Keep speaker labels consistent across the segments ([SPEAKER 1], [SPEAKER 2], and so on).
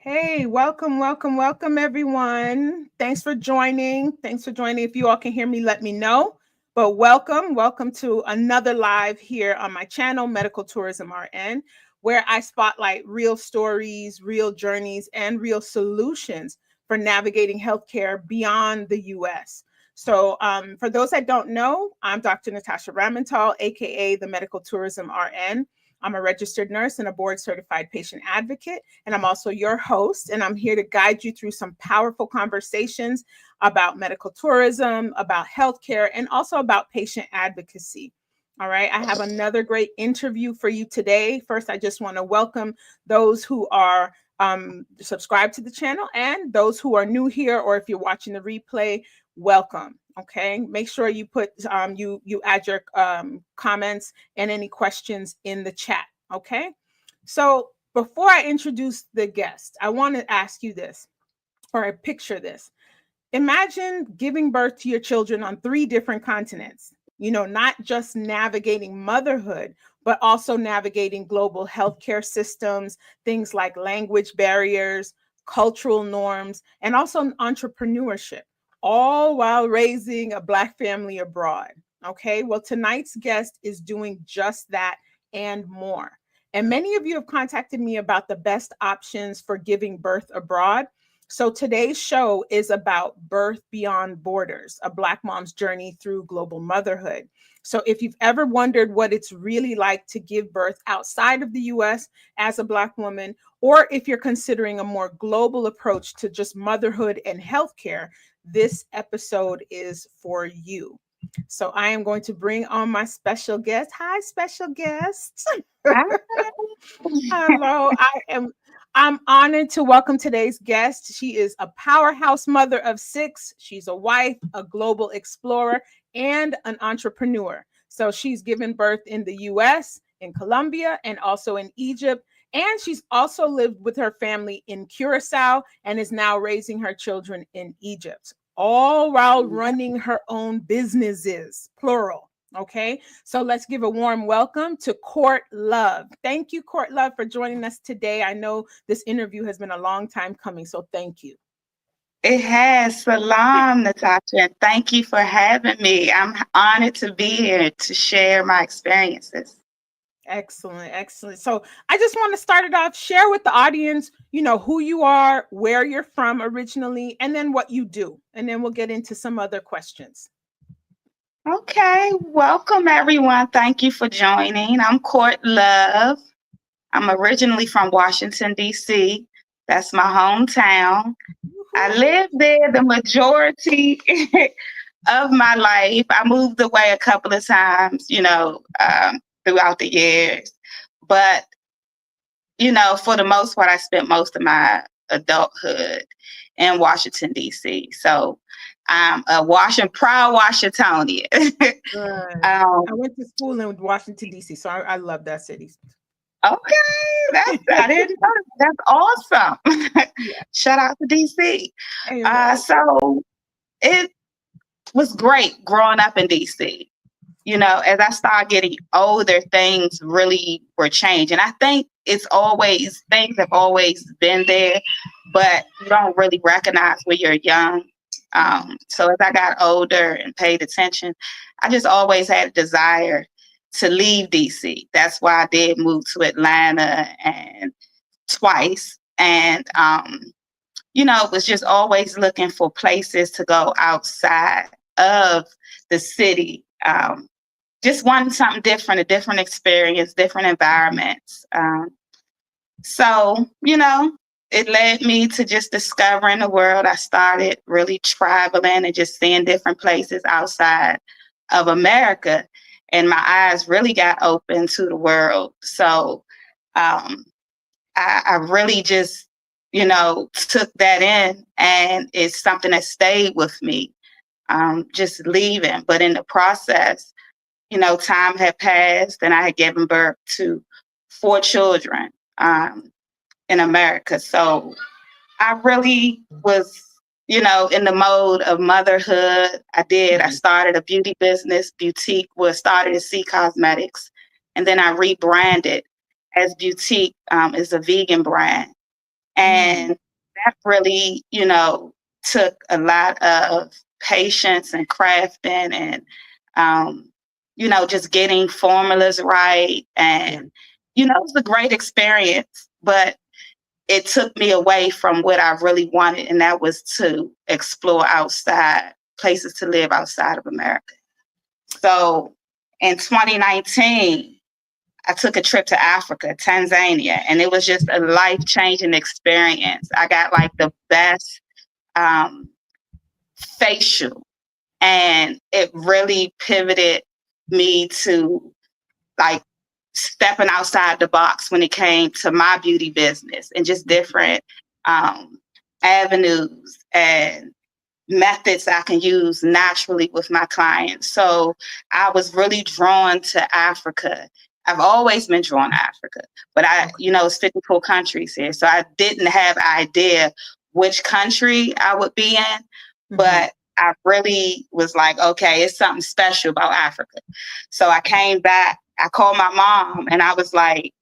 [SPEAKER 1] Hey, welcome, welcome, welcome, everyone. Thanks for joining. Thanks for joining. If you all can hear me, let me know. But welcome to another live here on my channel, Medical Tourism RN, where I spotlight real stories, real journeys, and real solutions for navigating healthcare beyond the US. So, for those that don't know, I'm Dr. Natasha Ramontal, aka the Medical Tourism RN. I'm a registered nurse and a board certified patient advocate, and I'm also your host. And I'm here to guide you through some powerful conversations about medical tourism, about healthcare, and also about patient advocacy. All right, I have another great interview for you today. First, I just want to welcome those who are subscribed to the channel and those who are new here, or if you're watching the replay, welcome. Okay, make sure you put you add your comments and any questions in the chat. Okay, so before I introduce the guest, I want to ask you this, or I picture this. Imagine giving birth to your children on 3 different continents. Not just navigating motherhood, but also navigating global healthcare systems, things like language barriers, cultural norms, and also entrepreneurship, all while raising a Black family abroad. Okay, well, tonight's guest is doing just that and more. And many of you have contacted me about the best options for giving birth abroad. So today's show is about Birth Beyond Borders, a Black mom's journey through global motherhood. So if you've ever wondered what it's really like to give birth outside of the US as a Black woman, or if you're considering a more global approach to just motherhood and healthcare, this episode is for you. So I am going to bring on my special guest. Hi, special guests. Hello, I'm honored to welcome today's guest. She is a powerhouse mother of 6. She's a wife, a global explorer, and an entrepreneur. So she's given birth in the US, in Colombia, and also in Egypt. And she's also lived with her family in Curaçao and is now raising her children in Egypt, all while running her own businesses, plural. Okay, so let's give a warm welcome to Court Love. Thank you, Court Love, for joining us today. I know this interview has been a long time coming, so thank you.
[SPEAKER 2] It has. Salam, Natasha, and thank you for having me. I'm honored to be here to share my experiences.
[SPEAKER 1] Excellent, excellent. So I just want to start it off, share with the audience, who you are, where you're from originally, and then what you do. And then we'll get into some other questions.
[SPEAKER 2] Okay, welcome everyone. Thank you for joining. I'm Court Love. I'm originally from Washington, D.C. That's my hometown. I lived there the majority of my life. I moved away a couple of times, throughout the years. But, for the most part, I spent most of my adulthood in Washington, D.C. So I'm a proud Washingtonian.
[SPEAKER 1] I went to school in Washington, D.C., so I love that city.
[SPEAKER 2] Okay, I didn't know. That's awesome.
[SPEAKER 1] Yeah.
[SPEAKER 2] Shout out to DC.
[SPEAKER 1] Amen.
[SPEAKER 2] So it was great growing up in DC. As I started getting older, things really were changing. I think things have always been there, but you don't really recognize when you're young. So as I got older and paid attention, I just always had a desire to leave DC. That's why I did move to Atlanta and twice. And, was just always looking for places to go outside of the city. Just wanting something different, a different experience, different environments. So, it led me to just discovering the world. I started really traveling and just seeing different places outside of America. And my eyes really got open to the world. So I really just, took that in, and it's something that stayed with me, just leaving. But in the process, time had passed and I had given birth to 4 children in America. So I really was, in the mode of motherhood. I started a beauty business. Boutique was started as C Cosmetics. And then I rebranded as Boutique, is a vegan brand. And that really, took a lot of patience and crafting and, just getting formulas right. And, it was a great experience, but it took me away from what I really wanted. And that was to explore outside, places to live outside of America. So in 2019, I took a trip to Africa, Tanzania, and it was just a life-changing experience. I got like the best facial, and it really pivoted me to like stepping outside the box when it came to my beauty business and just different avenues and methods I can use naturally with my clients. So I was really drawn to Africa. I've always been drawn to Africa, but it's 54 countries here. So I didn't have an idea which country I would be in, but I really was like, okay, it's something special about Africa. So I came back, I called my mom and I was like,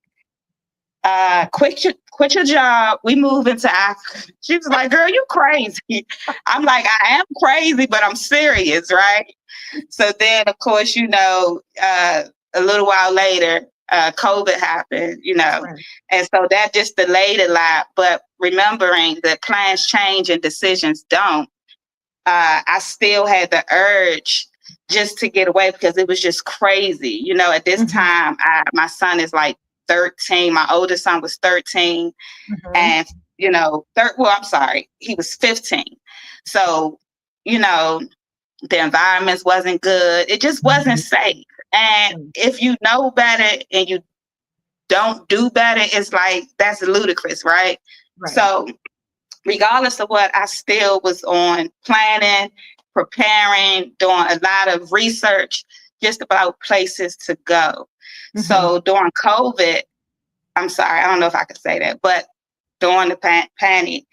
[SPEAKER 2] quit your job. We move into Africa. She was like, girl, you crazy. I'm like, I am crazy, but I'm serious, right? So then, of course, a little while later, COVID happened, and so that just delayed a lot. But remembering that plans change and decisions don't, I still had the urge just to get away because it was just crazy. At this time, my son is like 13. My oldest son was 13. And, I'm sorry, he was 15. So, the environments wasn't good. It just wasn't safe. And if you know better and you don't do better, it's like, that's ludicrous, right? So regardless of what, I still was on planning, preparing, doing a lot of research just about places to go. So during COVID, I'm sorry, I don't know if I could say that, but during the panic,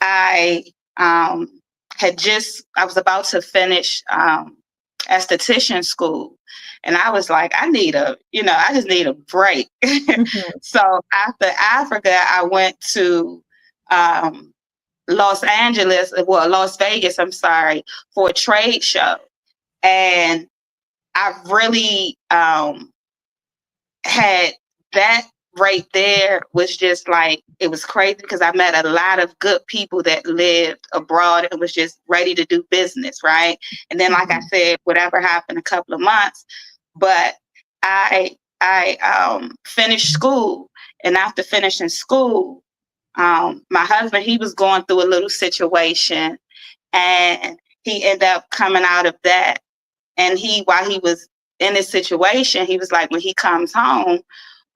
[SPEAKER 2] I was about to finish esthetician school. And I was like, I just need a break. So after Africa, I went to Las Vegas, I'm sorry, for a trade show. And I really had that right there was just like, it was crazy because I met a lot of good people that lived abroad and was just ready to do business, right? And then, like I said, whatever happened a couple of months, but I finished school. And after finishing school, my husband, he was going through a little situation and he ended up coming out of that. And while he was in this situation, he was like, when he comes home,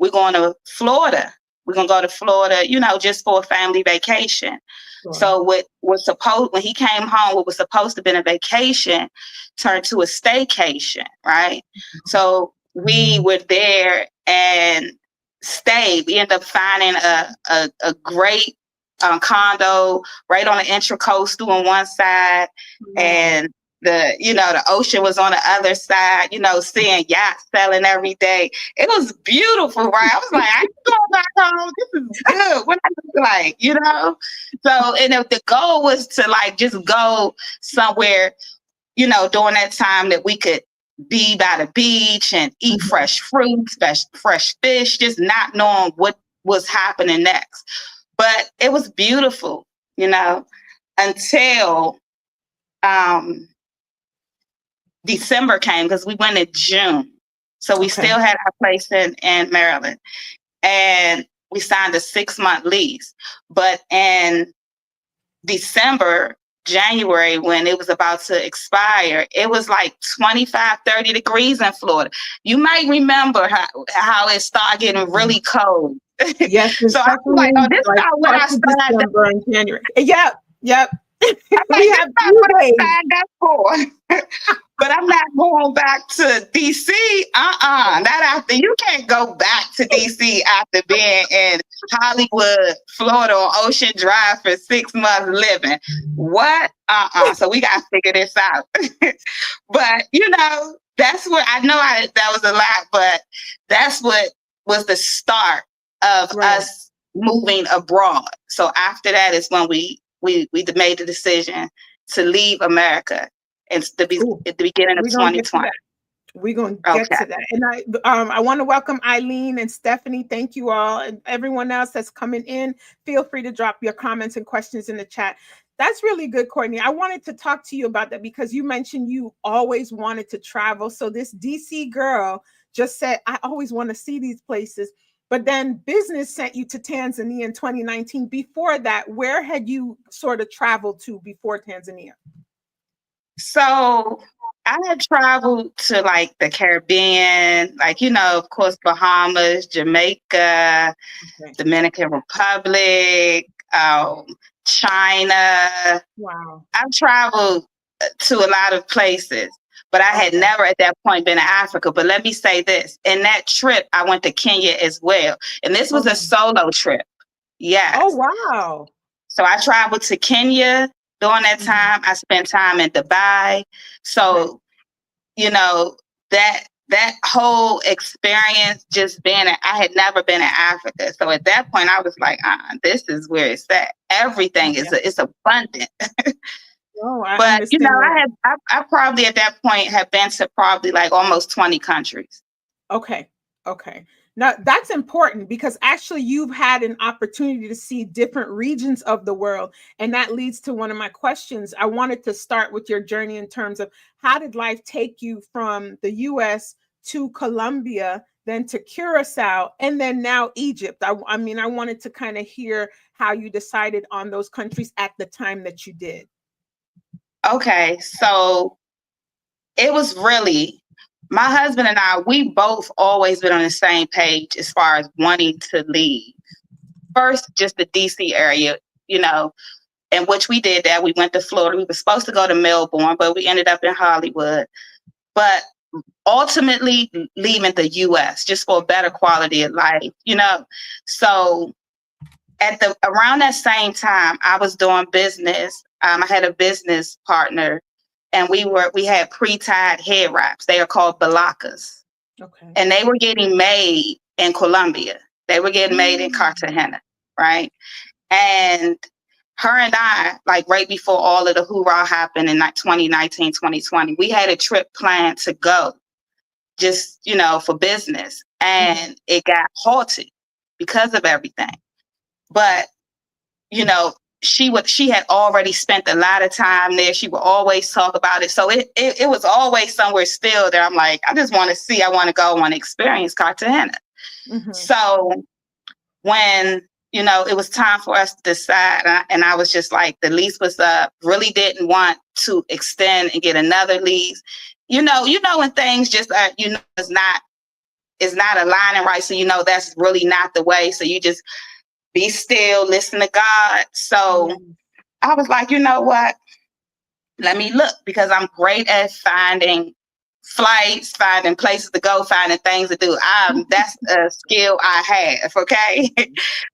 [SPEAKER 2] we're going to Florida. We're going to go to Florida, just for a family vacation. Sure. So when he came home, what was supposed to have been a vacation turned to a staycation, right? So we were there and stayed. We ended up finding a great condo right on the Intracoastal on one side, and the ocean was on the other side, seeing yachts sailing every day. It was beautiful, right? I was like, I can go back home. This is good. What I look like, So, and if the goal was to like just go somewhere, during that time that we could be by the beach and eat fresh fruits, fresh fish, just not knowing what was happening next. But it was beautiful, until December came, because we went in June. So we still had our place in Maryland. And we signed a 6-month lease. But in December, January, when it was about to expire, it was like 25, 30 degrees in Florida. You might remember how it started getting really cold.
[SPEAKER 1] Yes.
[SPEAKER 2] So I was like, oh, this is not what I signed up
[SPEAKER 1] in January. Yep.
[SPEAKER 2] I'm like, this is not what I signed up for. But I'm not going back to DC. Not after. You can't go back to DC after being in Hollywood, Florida, on Ocean Drive for 6 months living. What? So we got to figure this out. But, that's what I know that was a lot, but that's what was the start of us moving abroad. So after that is when we made the decision to leave America and
[SPEAKER 1] Ooh,
[SPEAKER 2] at the beginning of
[SPEAKER 1] we're gonna get to
[SPEAKER 2] 2020.
[SPEAKER 1] that. We're gonna get
[SPEAKER 2] Okay.
[SPEAKER 1] to that. And I want to welcome Eileen and Stephanie. Thank you all, and everyone else that's coming in. Feel free to drop your comments and questions in the chat. That's really good, Courtney. I wanted to talk to you about that because you mentioned you always wanted to travel. So this DC girl just said, I always want to see these places. But then business sent you to Tanzania in 2019. Before that, where had you sort of traveled to before Tanzania?
[SPEAKER 2] So I had traveled to like the Caribbean, like, of course, Bahamas, Jamaica,
[SPEAKER 1] Okay.
[SPEAKER 2] Dominican Republic, China.
[SPEAKER 1] Wow.
[SPEAKER 2] I've traveled to a lot of places, but I had never at that point been to Africa. But let me say this, in that trip, I went to Kenya as well. And this was a solo trip. Yes.
[SPEAKER 1] Oh, wow.
[SPEAKER 2] So I traveled to Kenya during that time. I spent time in Dubai. So, that whole experience just I had never been in Africa. So at that point I was like, this is where it's at. Everything is abundant.
[SPEAKER 1] Oh, I
[SPEAKER 2] But
[SPEAKER 1] understand.
[SPEAKER 2] I probably at that point have been to probably like almost 20 countries.
[SPEAKER 1] Okay. Now that's important because actually you've had an opportunity to see different regions of the world. And that leads to one of my questions. I wanted to start with your journey in terms of how did life take you from the US to Colombia, then to Curaçao, and then now Egypt? I mean, I wanted to kind of hear how you decided on those countries at the time that you did.
[SPEAKER 2] Okay, so it was really, my husband and I, we both always been on the same page as far as wanting to leave. First, just the DC area, in which we did that. We went to Florida. We were supposed to go to Melbourne, but we ended up in Hollywood. But ultimately leaving the US just for a better quality of life, So around that same time, I was doing business. I had a business partner, and we had pre-tied head wraps. They are called balakas.
[SPEAKER 1] Okay.
[SPEAKER 2] And they were getting made in Colombia. They were getting made in Cartagena, right? And her and I, like right before all of the hoorah happened in like 2019, 2020, we had a trip planned to go just, for business. And it got halted because of everything. But, she had already spent a lot of time there. She would always talk about it. So it was always somewhere still that I'm like, I just want to see, I want to go, I want to experience Cartagena. So when, it was time for us to decide, and I was just like, the lease was up, really didn't want to extend and get another lease. When things just are, it's not aligning right. So, that's really not the way. So you just be still, listen to God. So I was like, you know what? Let me look, because I'm great at finding flights, finding places to go, finding things to do. That's a skill I have. Okay.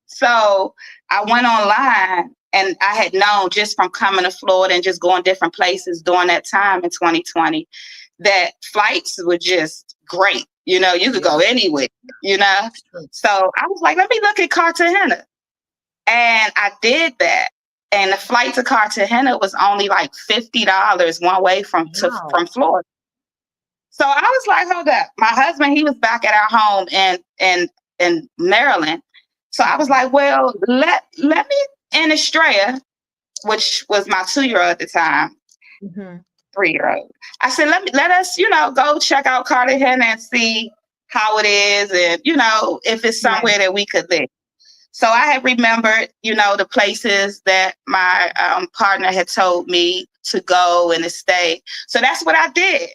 [SPEAKER 2] So I went online, and I had known just from coming to Florida and just going different places during that time in 2020 that flights were just great. You could go anywhere, So I was like, let me look at Cartagena. And I did that. And the flight to Cartagena was only like $50 one way from Florida. So I was like, hold up. My husband, he was back at our home in Maryland. So I was like, well, let me and Estrella, which was my 2-year-old at the time, 3-year-old. I said, let us, go check out Cartagena and see how it is, and if it's somewhere that we could live. So I had remembered, the places that my partner had told me to go and to stay. So that's what I did.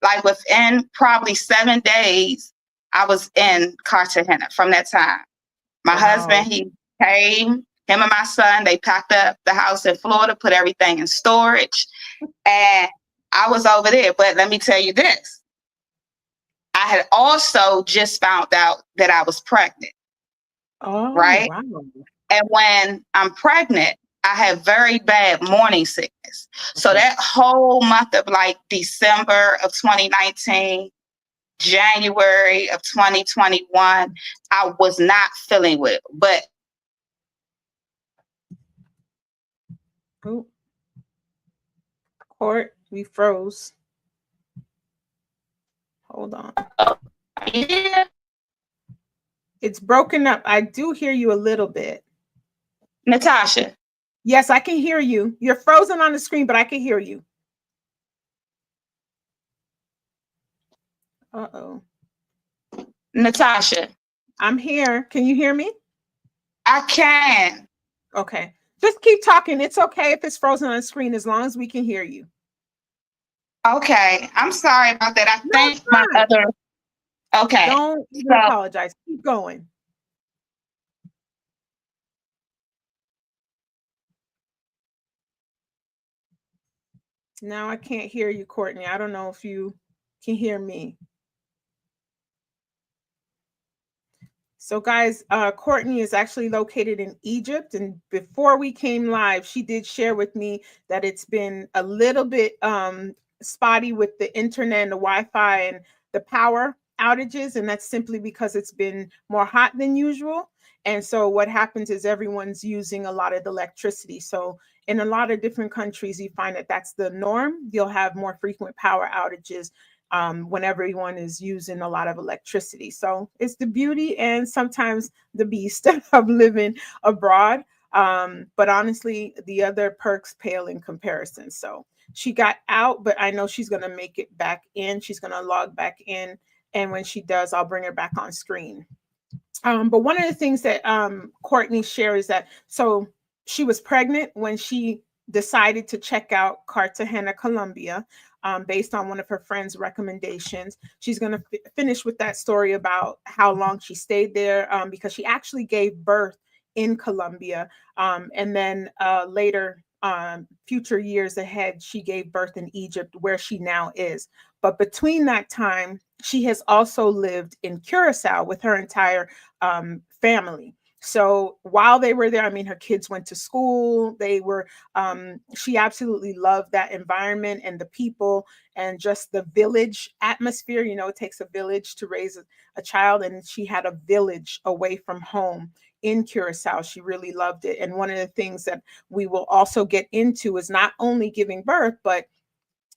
[SPEAKER 2] Like within probably 7 days, I was in Cartagena from that time. My husband, he came, him and my son, they packed up the house in Florida, put everything in storage, and I was over there. But let me tell you this. I had also just found out that I was pregnant.
[SPEAKER 1] Oh,
[SPEAKER 2] right?
[SPEAKER 1] wow.
[SPEAKER 2] And when I'm pregnant, I have very bad morning sickness. So that whole month of like December of 2019, January of 2021, I was not feeling well. But
[SPEAKER 1] Oh, Court, we froze. Hold on.
[SPEAKER 2] Yeah.
[SPEAKER 1] It's broken up. I do hear you a little bit.
[SPEAKER 2] Natasha.
[SPEAKER 1] Yes, I can hear you. You're frozen on the screen, but I can hear you. Uh-oh.
[SPEAKER 2] Natasha.
[SPEAKER 1] I'm here. Can you hear me?
[SPEAKER 2] I can.
[SPEAKER 1] Okay. Just keep talking. It's okay if it's frozen on the screen as long as we can hear you.
[SPEAKER 2] Okay. I'm sorry about that. I
[SPEAKER 1] No,
[SPEAKER 2] think
[SPEAKER 1] it's
[SPEAKER 2] my
[SPEAKER 1] not.
[SPEAKER 2] other. Okay.
[SPEAKER 1] Don't even
[SPEAKER 2] So
[SPEAKER 1] apologize. Keep going. Now I can't hear you, Courtney. I don't know if you can hear me. So guys, Courtney is actually located in Egypt. And before we came live, she did share with me that it's been a little bit spotty with the internet and the Wi-Fi and the power outages. And that's simply because it's been more hot than usual. And so what happens is everyone's using a lot of electricity. So in a lot of different countries, you find that that's the norm. You'll have more frequent power outages when everyone is using a lot of electricity. So it's the beauty and sometimes the beast of living abroad. But honestly, the other perks pale in comparison. So she got out, but I know she's going to make it back in. She's going to log back in. And when she does, I'll bring her back on screen. But one of the things that Courtney shares is that so she was pregnant when she decided to check out Cartagena, Colombia, based on one of her friends' recommendations. She's going to finish with that story about how long she stayed there because she actually gave birth in Colombia. And then later, future years ahead, she gave birth in Egypt, where she now is. But between that time, she has also lived in Curaçao with her entire family. So while they were there, I mean, her kids went to school. They were, she absolutely loved that environment and the people and just the village atmosphere. You know, it takes a village to raise a child, and she had a village away from home in Curacao. She really loved it. And one of the things that we will also get into is not only giving birth, but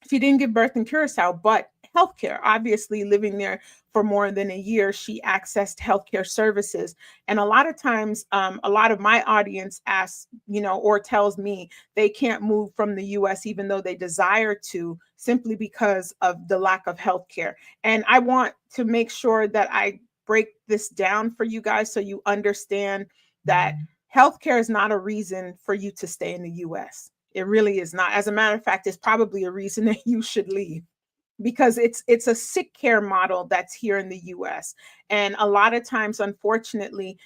[SPEAKER 1] she didn't give birth in Curacao, but healthcare. Obviously, living there for more than a year, she accessed healthcare services. And a lot of times, a lot of my audience asks, you know, or tells me they can't move from the US, even though they desire to, simply because of the lack of healthcare. And I want to make sure that I break this down for you guys so you understand that healthcare is not a reason for you to stay in the US. It really is not. As a matter of fact, it's probably a reason that you should leave because it's a sick care model that's here in the US. And a lot of times, unfortunately,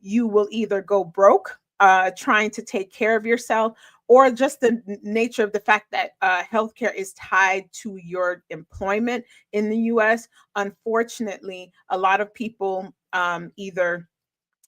[SPEAKER 1] you will either go broke trying to take care of yourself, or just the nature of the fact that healthcare is tied to your employment in the US. Unfortunately, a lot of people either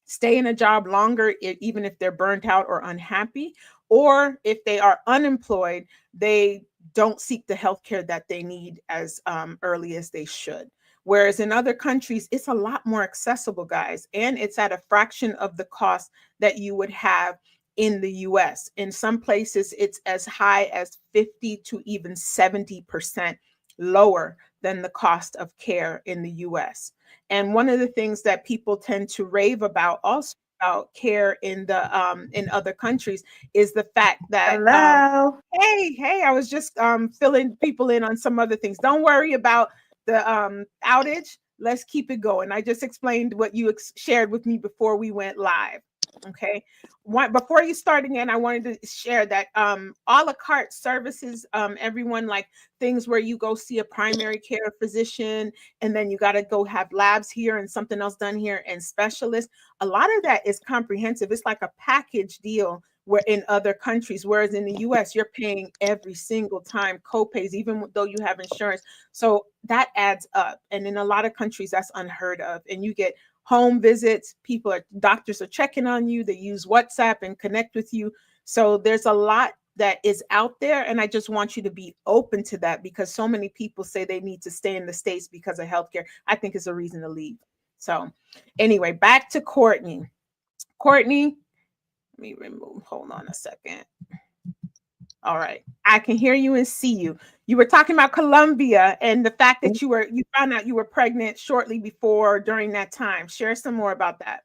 [SPEAKER 1] stay in a job longer, even if they're burnt out or unhappy, or if they are unemployed, they don't seek the healthcare that they need as early as they should. Whereas in other countries, it's a lot more accessible, guys, and it's at a fraction of the cost that you would have in the US. In some places, it's as high as 50 to even 70% lower than the cost of care in the US. And one of the things that people tend to rave about also about care in other countries is the fact that
[SPEAKER 2] Hello.
[SPEAKER 1] hey, I was just filling people in on some other things. Don't worry about the outage. Let's keep it going. I just explained what you shared with me before we went live. Okay. Before you start again, I wanted to share that a la carte services, everyone, like things where you go see a primary care physician and then you got to go have labs here and something else done here and specialists. A lot of that is comprehensive. It's like a package deal where in other countries, whereas in the US, you're paying every single time copays, even though you have insurance. So that adds up. And in a lot of countries, that's unheard of. And you get home visits, doctors are checking on you, they use WhatsApp and connect with you. So there's a lot that is out there. And I just want you to be open to that, because so many people say they need to stay in the States because of healthcare. I think it's a reason to leave. So anyway, back to Courtney. Courtney, let me remove, hold on a second. All right. I can hear you and see you. You were talking about Colombia and the fact that you found out you were pregnant shortly before or during that time. Share some more about that.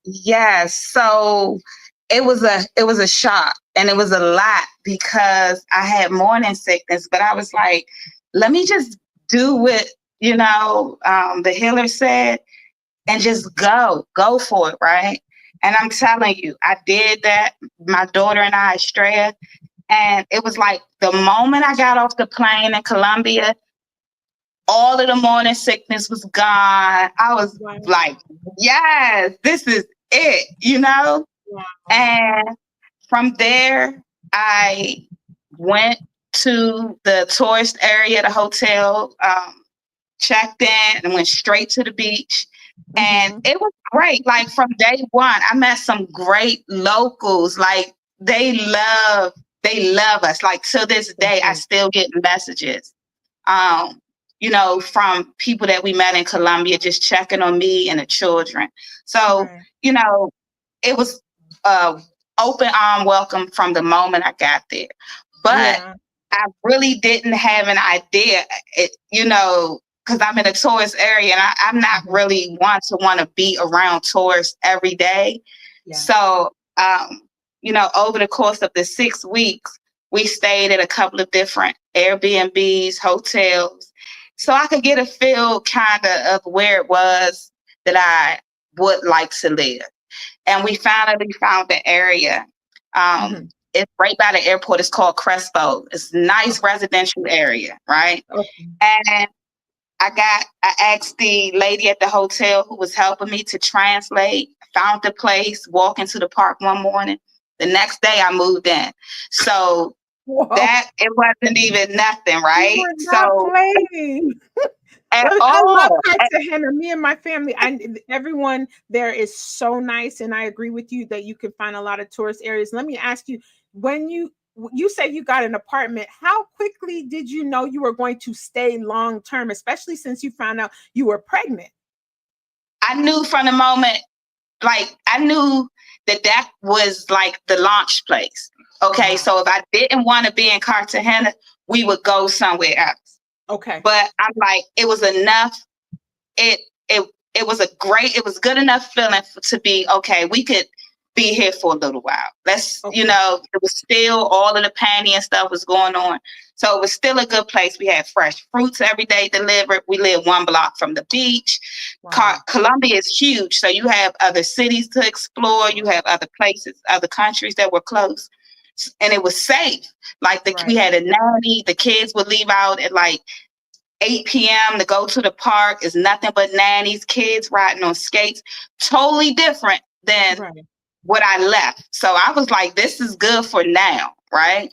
[SPEAKER 2] Yes. So it was a shock, and it was a lot because I had morning sickness, but I was like, let me just do what, the healer said, and just go for it. Right. And I'm telling you, I did that. My daughter and I, Estrella, and it was like the moment I got off the plane in Colombia, all of the morning sickness was gone. I was
[SPEAKER 1] Wow.
[SPEAKER 2] like, yes, this is it.
[SPEAKER 1] Wow.
[SPEAKER 2] And from there, I went to the tourist area, the hotel, checked in, and went straight to the beach. And it was great. Like from day one, I met some great locals. Like they love us. Like to this day, I still get messages, from people that we met in Colombia, just checking on me and the children. So,
[SPEAKER 1] Right.
[SPEAKER 2] It was open arm welcome from the moment I got there. But
[SPEAKER 1] Yeah.
[SPEAKER 2] I really didn't have an idea, because I'm in a tourist area, and I'm not really want to be around tourists every day.
[SPEAKER 1] Yeah.
[SPEAKER 2] So, over the course of the 6 weeks, we stayed at a couple of different Airbnbs, hotels, so I could get a feel kind of where it was that I would like to live. And we finally found the area. It's right by the airport. It's called Crespo. It's a nice residential area, right?
[SPEAKER 1] Okay.
[SPEAKER 2] And I asked the lady at the hotel who was helping me to translate, found the place, walked into the park one morning. The next day I moved in. So
[SPEAKER 1] Whoa.
[SPEAKER 2] that it wasn't even nothing, right?
[SPEAKER 1] You were not
[SPEAKER 2] So
[SPEAKER 1] playing.
[SPEAKER 2] at
[SPEAKER 1] I love
[SPEAKER 2] all.
[SPEAKER 1] Cartagena. Me and my family, everyone there is so nice, and I agree with you that you can find a lot of tourist areas. Let me ask you, when you said you got an apartment, how quickly did you know you were going to stay long term, especially since you found out you were pregnant?
[SPEAKER 2] I knew from the moment, like I knew that was like the launch place. Okay,
[SPEAKER 1] Wow.
[SPEAKER 2] so if I didn't want to be in Cartagena, we would go somewhere else.
[SPEAKER 1] Okay.
[SPEAKER 2] But I'm like, it was enough. It it it was good enough feeling to be okay. We could be here for a little while.
[SPEAKER 1] Okay.
[SPEAKER 2] It was still all of the panic and stuff was going on. So it was still a good place. We had fresh fruits every day delivered. We lived 1 block from the beach.
[SPEAKER 1] Wow.
[SPEAKER 2] Colombia is huge. So you have other cities to explore. You have other places, other countries that were close. And it was safe. Like we had a nanny. The kids would leave out at like 8 p.m. to go to the park. Is nothing but nannies, kids riding on skates. Totally different than what I left. So I was like, this is good for now, right?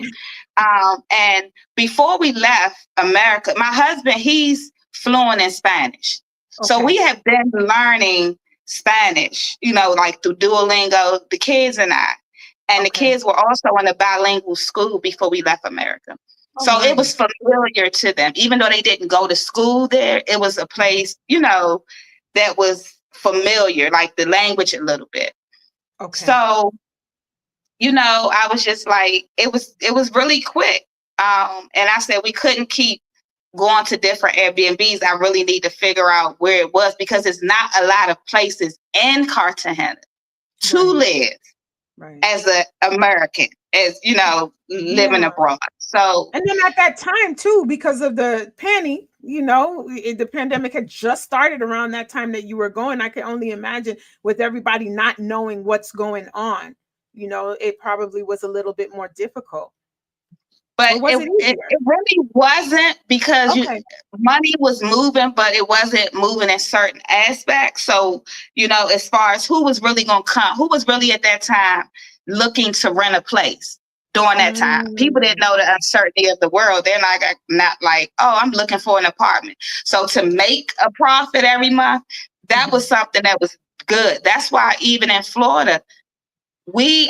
[SPEAKER 2] And before we left America, my husband, he's fluent in Spanish. So we have been learning Spanish, like through Duolingo, the kids and I. And the kids were also in a bilingual school before we left America. So it was familiar to them. Even though they didn't go to school there, it was a place, that was familiar, like the language a little bit.
[SPEAKER 1] Okay.
[SPEAKER 2] So, I was just like, it was really quick. And I said we couldn't keep going to different Airbnbs. I really need to figure out where it was, because it's not a lot of places in Cartagena to live as an American, as living abroad. So,
[SPEAKER 1] and then at that time too, because of the panic, the pandemic had just started around that time that you were going. I can only imagine, with everybody not knowing what's going on, it probably was a little bit more difficult.
[SPEAKER 2] But it really wasn't, because money was moving, but it wasn't moving in certain aspects. So, as far as who was really going to come, who was really at that time looking to rent a place during that time. People didn't know the uncertainty of the world. They're not like, oh, I'm looking for an apartment. So to make a profit every month, that was something that was good. That's why even in Florida,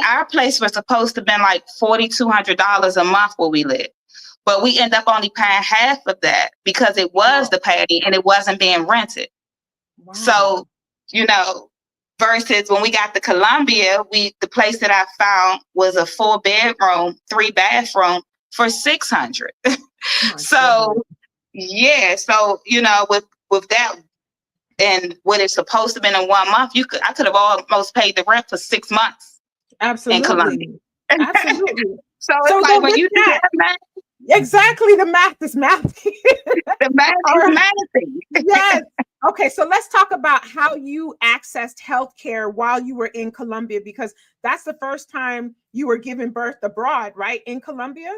[SPEAKER 2] our place was supposed to have been like $4,200 a month where we lived. But we end up only paying half of that because it was the patio and it wasn't being rented. Wow. So, versus when we got to Colombia, the place that I found was a 4-bedroom, 3-bathroom for $600. So yeah, so with that and what it's supposed to be in 1 month, I could have almost paid the rent for 6 months in Colombia.
[SPEAKER 1] Absolutely.
[SPEAKER 2] So it's like when you do that math,
[SPEAKER 1] exactly, the math is math.
[SPEAKER 2] the math is math.
[SPEAKER 1] Yes. Okay, so let's talk about how you accessed healthcare while you were in Colombia, because that's the first time you were giving birth abroad, right? In Colombia?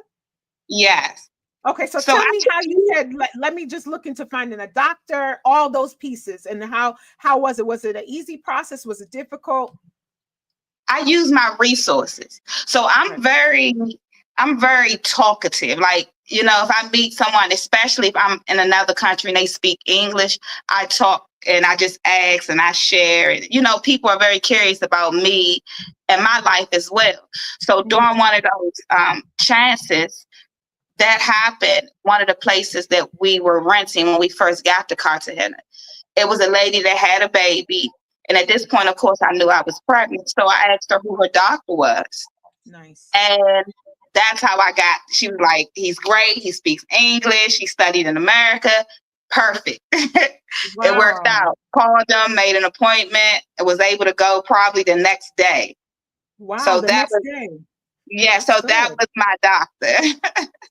[SPEAKER 2] Yes.
[SPEAKER 1] Okay, so tell me how you said, let me just look into finding a doctor, all those pieces, and how was it? Was it an easy process? Was it difficult?
[SPEAKER 2] I use my resources. So I'm very talkative. Like, if I meet someone, especially if I'm in another country and they speak English, I talk and I just ask and I share. People are very curious about me and my life as well. So during one of those chances that happened, one of the places that we were renting when we first got to Cartagena, it was a lady that had a baby. And at this point, of course, I knew I was pregnant. So I asked her who her doctor was.
[SPEAKER 1] Nice.
[SPEAKER 2] And that's how she was like, he's great. He speaks English. He studied in America. Perfect. Wow. It worked out. Called them, made an appointment, and was able to go probably the next day.
[SPEAKER 1] Wow. So that next day.
[SPEAKER 2] Yeah. So that was my doctor.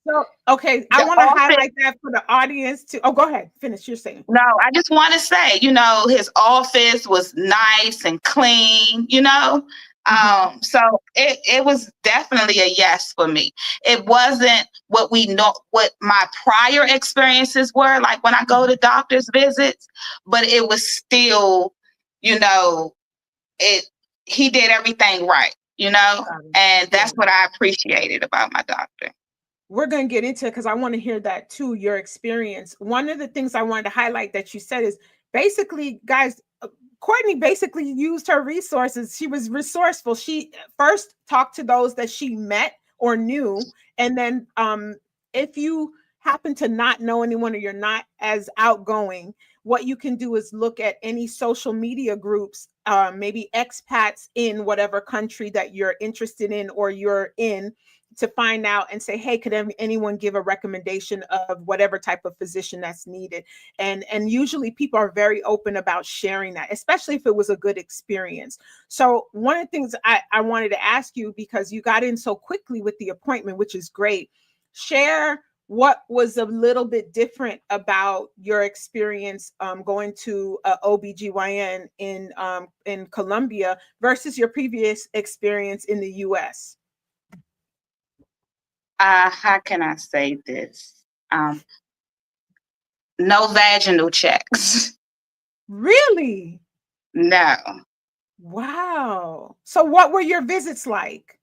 [SPEAKER 1] So, okay. I want to highlight that for the audience too. Oh, go ahead. Finish. You're saying.
[SPEAKER 2] No, I just want to say, his office was nice and clean, So it was definitely a yes for me. It wasn't what my prior experiences were like when I go to doctor's visits, but it was still, he did everything right, and that's what I appreciated about my doctor.
[SPEAKER 1] We're going to get into it because I want to hear that too, your experience. One of the things I wanted to highlight that you said is basically, guys, Courtney basically used her resources. She was resourceful. She first talked to those that she met or knew. And then if you happen to not know anyone or you're not as outgoing, what you can do is look at any social media groups, maybe expats in whatever country that you're interested in or you're in, to find out and say, hey, could anyone give a recommendation of whatever type of physician that's needed? And usually people are very open about sharing that, especially if it was a good experience. So one of the things I wanted to ask you, because you got in so quickly with the appointment, which is great, share what was a little bit different about your experience going to a OBGYN in Colombia versus your previous experience in the US.
[SPEAKER 2] How can I say this? No vaginal checks.
[SPEAKER 1] Really?
[SPEAKER 2] No.
[SPEAKER 1] Wow. So what were your visits like?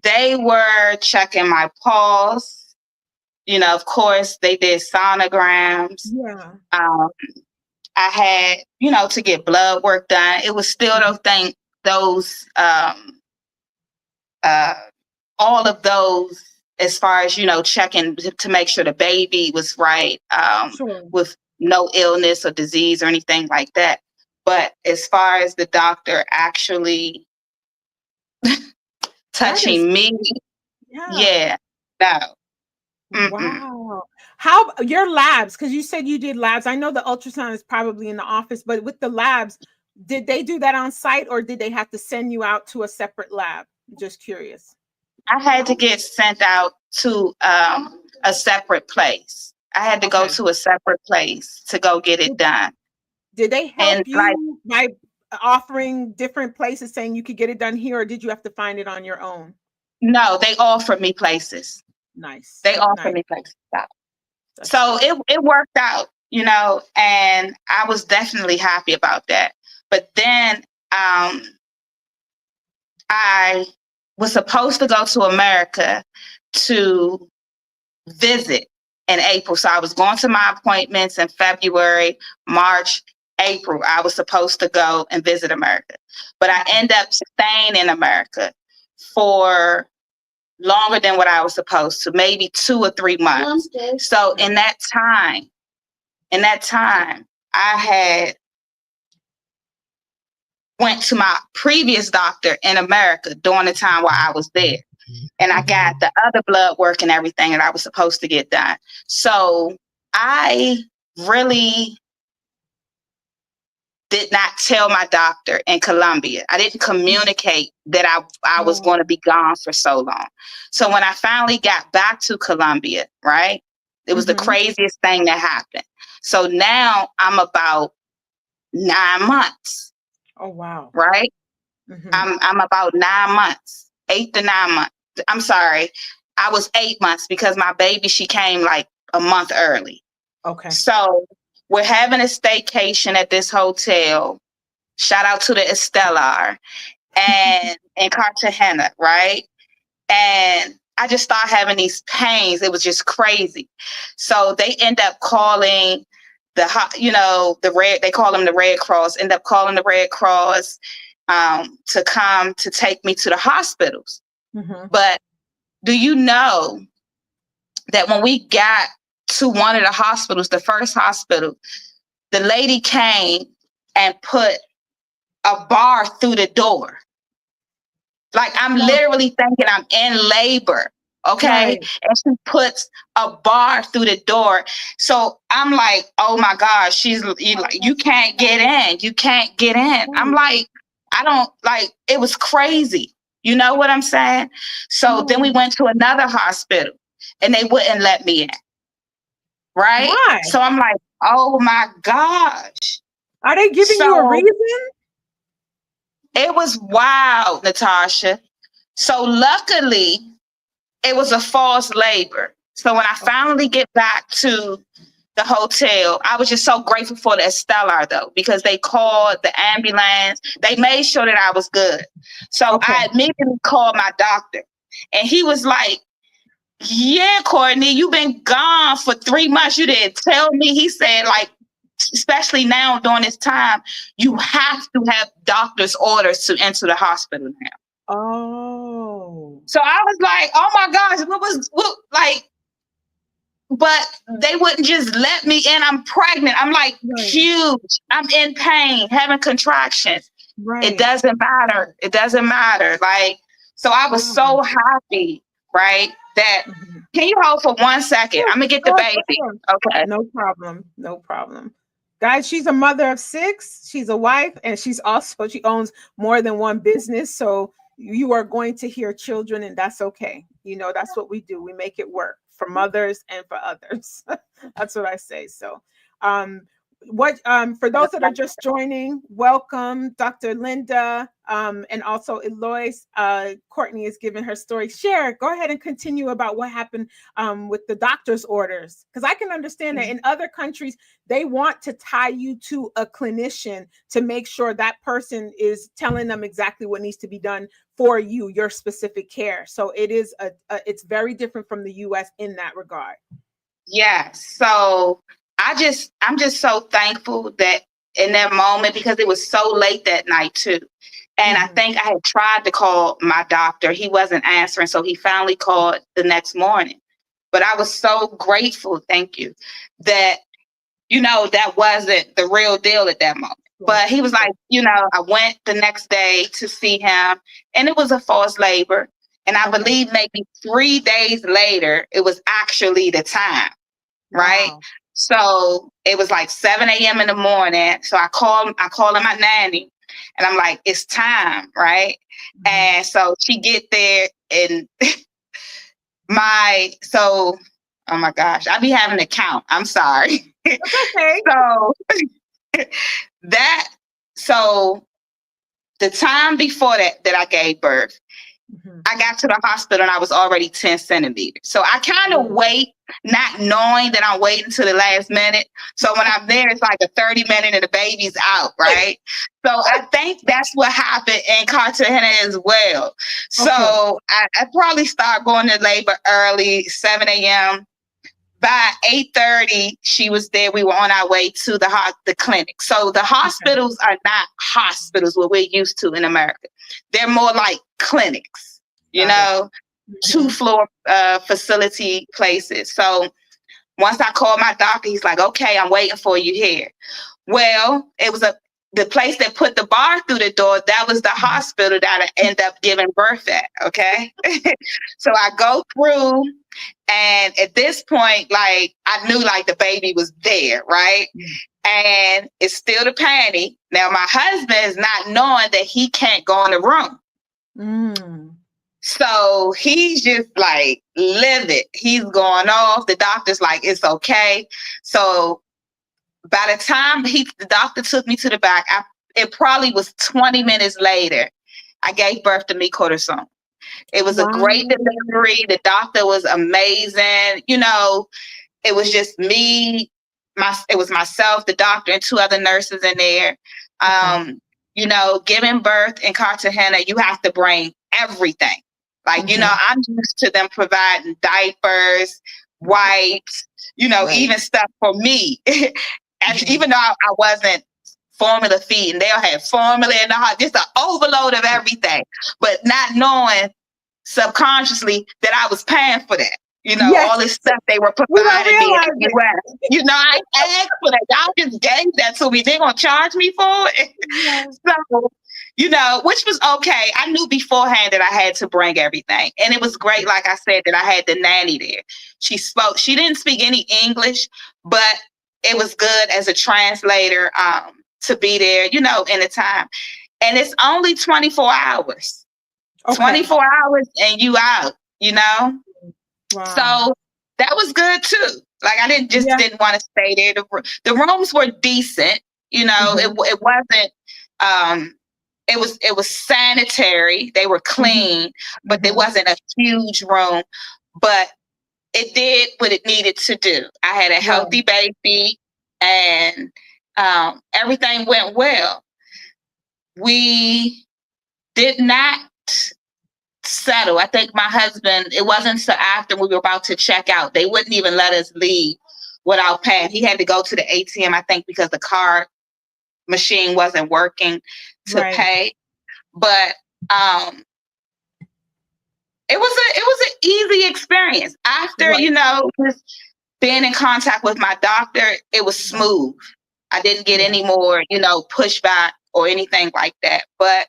[SPEAKER 2] They were checking my pulse. Of course, they did sonograms.
[SPEAKER 1] Yeah.
[SPEAKER 2] I had, to get blood work done. It was still all of those, as far as, checking to make sure the baby was right, with no illness or disease or anything like that. But as far as the doctor actually touching me, no. Mm-mm.
[SPEAKER 1] Wow. How your labs, because you said you did labs. I know the ultrasound is probably in the office, but with the labs, did they do that on site or did they have to send you out to a separate lab? Just curious.
[SPEAKER 2] I had to get sent out to a separate place. I had to go to a separate place to go get it done.
[SPEAKER 1] Did they help you by offering different places saying you could get it done here, or did you have to find it on your own?
[SPEAKER 2] No, they offered me places.
[SPEAKER 1] Nice.
[SPEAKER 2] They offered me places. So it worked out, and I was definitely happy about that. But then I was supposed to go to America to visit in April. So I was going to my appointments in February, March, April. I was supposed to go and visit America. But I ended up staying in America for longer than what I was supposed to, maybe 2 or 3 months. So in that time, I had went to my previous doctor in America during the time while I was there. And I got the other blood work and everything that I was supposed to get done. So I really did not tell my doctor in Colombia. I didn't communicate that I was going to be gone for so long. So when I finally got back to Colombia, right, it was the craziest thing that happened. So now I'm about 9 months.
[SPEAKER 1] Oh, wow.
[SPEAKER 2] Right? I'm about 9 months, 8 to 9 months. I'm sorry. I was 8 months because my baby, she came like a month early.
[SPEAKER 1] Okay.
[SPEAKER 2] So we're having a staycation at this hotel. Shout out to the Estelar and in Cartagena, right? And I just started having these pains. It was just crazy. So they end up calling the red, they call them the Red Cross, end up calling the Red Cross to come to take me to the hospitals. But do you know that when we got to one of the hospitals, the first hospital, the lady came and put a bar through the door. Like I'm literally thinking I'm in labor, okay?
[SPEAKER 1] Right.
[SPEAKER 2] And she puts a bar through the door. So I'm like, oh my gosh, she's like, you can't get in. You can't get in. I'm like, it was crazy. You know what I'm saying? So then we went to another hospital and they wouldn't let me in. Right?
[SPEAKER 1] Why?
[SPEAKER 2] So I'm like, oh my gosh.
[SPEAKER 1] Are they giving you a reason?
[SPEAKER 2] It was wild, Natasha. So luckily, it was a false labor. So when I finally get back to the hotel, I was just so grateful for the Estelar, though, because they called the ambulance. They made sure that I was good. So I immediately called my doctor. And he was like, yeah, Courtney, you've been gone for 3 months. You didn't tell me. He said, like, especially now during this time, you have to have doctor's orders to enter the hospital now.
[SPEAKER 1] Oh.
[SPEAKER 2] So I was like, oh my gosh, but they wouldn't just let me in. I'm pregnant. I'm like huge. I'm in pain, having contractions. Right. It doesn't matter. It doesn't matter. Like, so I was so happy, right? That can you hold for 1 second? I'm gonna get the baby. Okay.
[SPEAKER 1] No problem. No problem. Guys, she's a mother of 6. She's a wife, and she owns more than one business. So you are going to hear children, and that's okay. You know, that's what we do. We make it work for mothers and for others. That's what I say. So, for those that are just joining, welcome, Dr. Linda, and also Eloise. Courtney is giving her story. Share, go ahead and continue about what happened with the doctor's orders, because I can understand that in other countries they want to tie you to a clinician to make sure that person is telling them exactly what needs to be done for you, your specific care. So it is it's very different from the U.S. in that regard.
[SPEAKER 2] Yes. So I'm just so thankful that in that moment, because it was so late that night too. And I think I had tried to call my doctor. He wasn't answering. So he finally called the next morning. But I was so grateful, thank you, that, that wasn't the real deal at that moment. But he was like, I went the next day to see him, and it was a forced labor. And I believe maybe 3 days later, it was actually the time, right? Wow. So it was like 7 a.m. in the morning. So I called my nanny, and I'm like, it's time, right? And so she get there, and oh my gosh, I be having to count. I'm sorry.
[SPEAKER 1] Okay.
[SPEAKER 2] So the time before that I gave birth, I got to the hospital and I was already 10 centimeters. So I kind of wait, not knowing that I'm waiting to the last minute. So when I'm there, it's like a 30-minute and the baby's out, right? So I think that's what happened in Cartagena as well. So I probably start going to labor early, 7 a.m. By 8:30, she was there. We were on our way to the clinic. So the hospitals are not hospitals what we're used to in America. They're more like clinics, 2-floor facility places. So once I called my doctor, he's like, okay, I'm waiting for you here. Well, it was the place that put the bar through the door, that was the hospital that I end up giving birth at. Okay. So I go through, and at this point, like, I knew like the baby was there, right? And it's still the panty. Now my husband is not knowing that he can't go in the room. So he's just like livid. He's going off. The doctor's like, it's okay. So by the time the doctor took me to the back, it probably was 20 minutes later, I gave birth to me, Curaçao. It was a great delivery. The doctor was amazing. You know, it was just me, it was myself, the doctor, and 2 other nurses in there. You know, giving birth in Cartagena, you have to bring everything. Like, you know, I'm used to them providing diapers, wipes, you know, even stuff for me. And even though I wasn't formula feeding, they'll have formula in the heart, just an overload of everything, but not knowing subconsciously that I was paying for that. You know, all this stuff they were providing me in the US. You know, I asked for that. Y'all just gave that to me. They're going to charge me for it. So, you know, which was okay. I knew beforehand that I had to bring everything. And it was great, like I said, that I had the nanny there. She didn't speak any English, but it was good as a translator to be there, you know, in the time. And it's only 24 hours. 24 hours and you out, you know? Wow. So that was good too. Like, I didn't want to stay there. The rooms were decent, you know. It wasn't. It was sanitary. They were clean, but there wasn't a huge room. But it did what it needed to do. I had a healthy baby, and everything went well. We did not settle. I think my husband, it wasn't so after we were about to check out, they wouldn't even let us leave without paying. He had to go to the ATM, I think, because the card machine wasn't working to pay. But it was an easy experience. After, you know, just being in contact with my doctor, it was smooth. I didn't get any more, you know, pushback or anything like that. But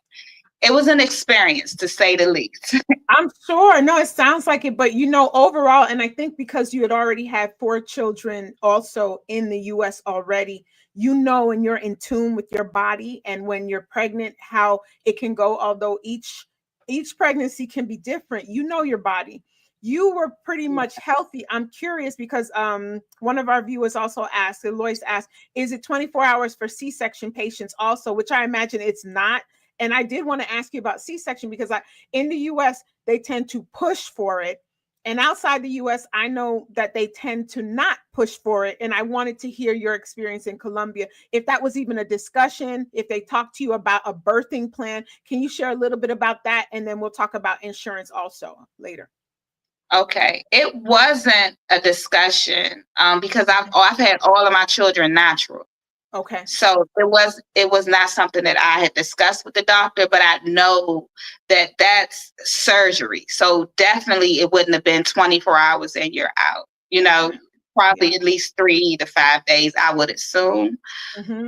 [SPEAKER 2] it was an experience, to say the least.
[SPEAKER 1] I'm sure. No, it sounds like it. But, you know, overall, and I think because you had already had 4 children also in the U.S. already, you know, and you're in tune with your body, and when you're pregnant, how it can go, although each pregnancy can be different. You know your body. You were pretty much healthy. I'm curious because one of our viewers also asked, Lois asked, is it 24 hours for C-section patients also, which I imagine it's not. And I did want to ask you about C-section because in the US, they tend to push for it. And outside the US, I know that they tend to not push for it. And I wanted to hear your experience in Colombia. If that was even a discussion, if they talked to you about a birthing plan, can you share a little bit about that? And then we'll talk about insurance also later.
[SPEAKER 2] Okay. It wasn't a discussion because I've had all of my children natural.
[SPEAKER 1] Okay.
[SPEAKER 2] So it was not something that I had discussed with the doctor, but I know that that's surgery. So definitely it wouldn't have been 24 hours and you're out, you know, probably at least 3 to 5 days, I would assume.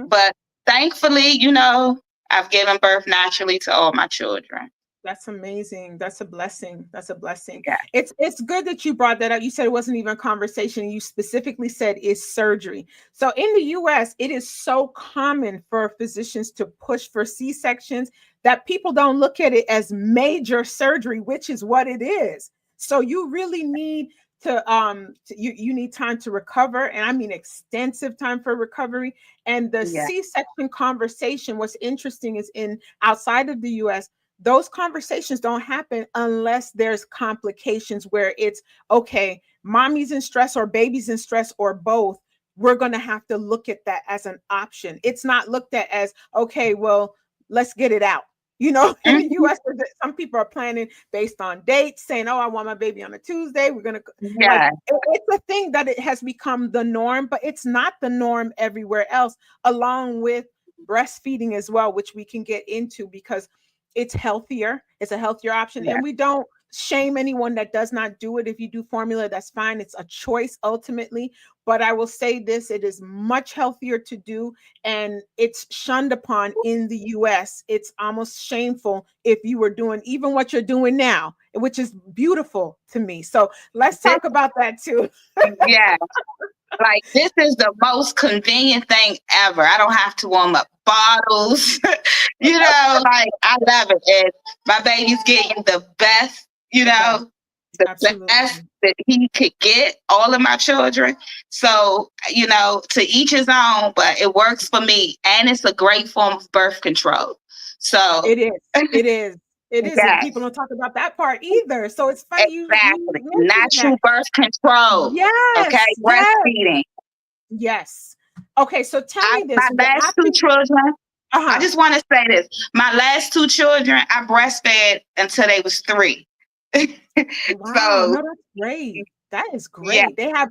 [SPEAKER 2] But thankfully, you know, I've given birth naturally to all my children.
[SPEAKER 1] That's amazing. That's a blessing. That's a blessing.
[SPEAKER 2] Yeah.
[SPEAKER 1] It's good that you brought that up. You said it wasn't even a conversation. You specifically said is surgery. So in the US, it is so common for physicians to push for C-sections that people don't look at it as major surgery, which is what it is. So you really need to you need time to recover, and I mean extensive time for recovery. And the C-section conversation, what's interesting is in outside of the US, those conversations don't happen unless there's complications where it's okay, mommy's in stress or baby's in stress or both. We're going to have to look at that as an option. It's not looked at as, okay, well, let's get it out. You know, in the US, some people are planning based on dates, saying, oh, I want my baby on a Tuesday. We're going to, it's a thing that it has become the norm, but it's not the norm everywhere else, along with breastfeeding as well, which we can get into because it's healthier. It's a healthier option. And we don't shame anyone that does not do it. If you do formula, that's fine. It's a choice ultimately. But I will say this, it is much healthier to do, and it's shunned upon in the US. It's almost shameful if you were doing even what you're doing now, which is beautiful to me. So let's talk about that too.
[SPEAKER 2] Yeah. Like, this is the most convenient thing ever. I don't have to warm up bottles. Like, I love it. And my baby's getting the best, the
[SPEAKER 1] Absolutely.
[SPEAKER 2] best that he could get, all of my children. So, to each his own, but it works for me. And it's a great form of birth control. So
[SPEAKER 1] it is. It is. It is.
[SPEAKER 2] yes.
[SPEAKER 1] And people don't talk about that part either. So it's funny
[SPEAKER 2] Exactly.
[SPEAKER 1] you
[SPEAKER 2] Natural birth control.
[SPEAKER 1] Yes.
[SPEAKER 2] Okay. Breastfeeding.
[SPEAKER 1] Yes. Okay. So tell me this.
[SPEAKER 2] My last two children, I just want to say this. My last two children, I breastfed until they was 3.
[SPEAKER 1] Wow. No, that's great. That is great. Yeah. They have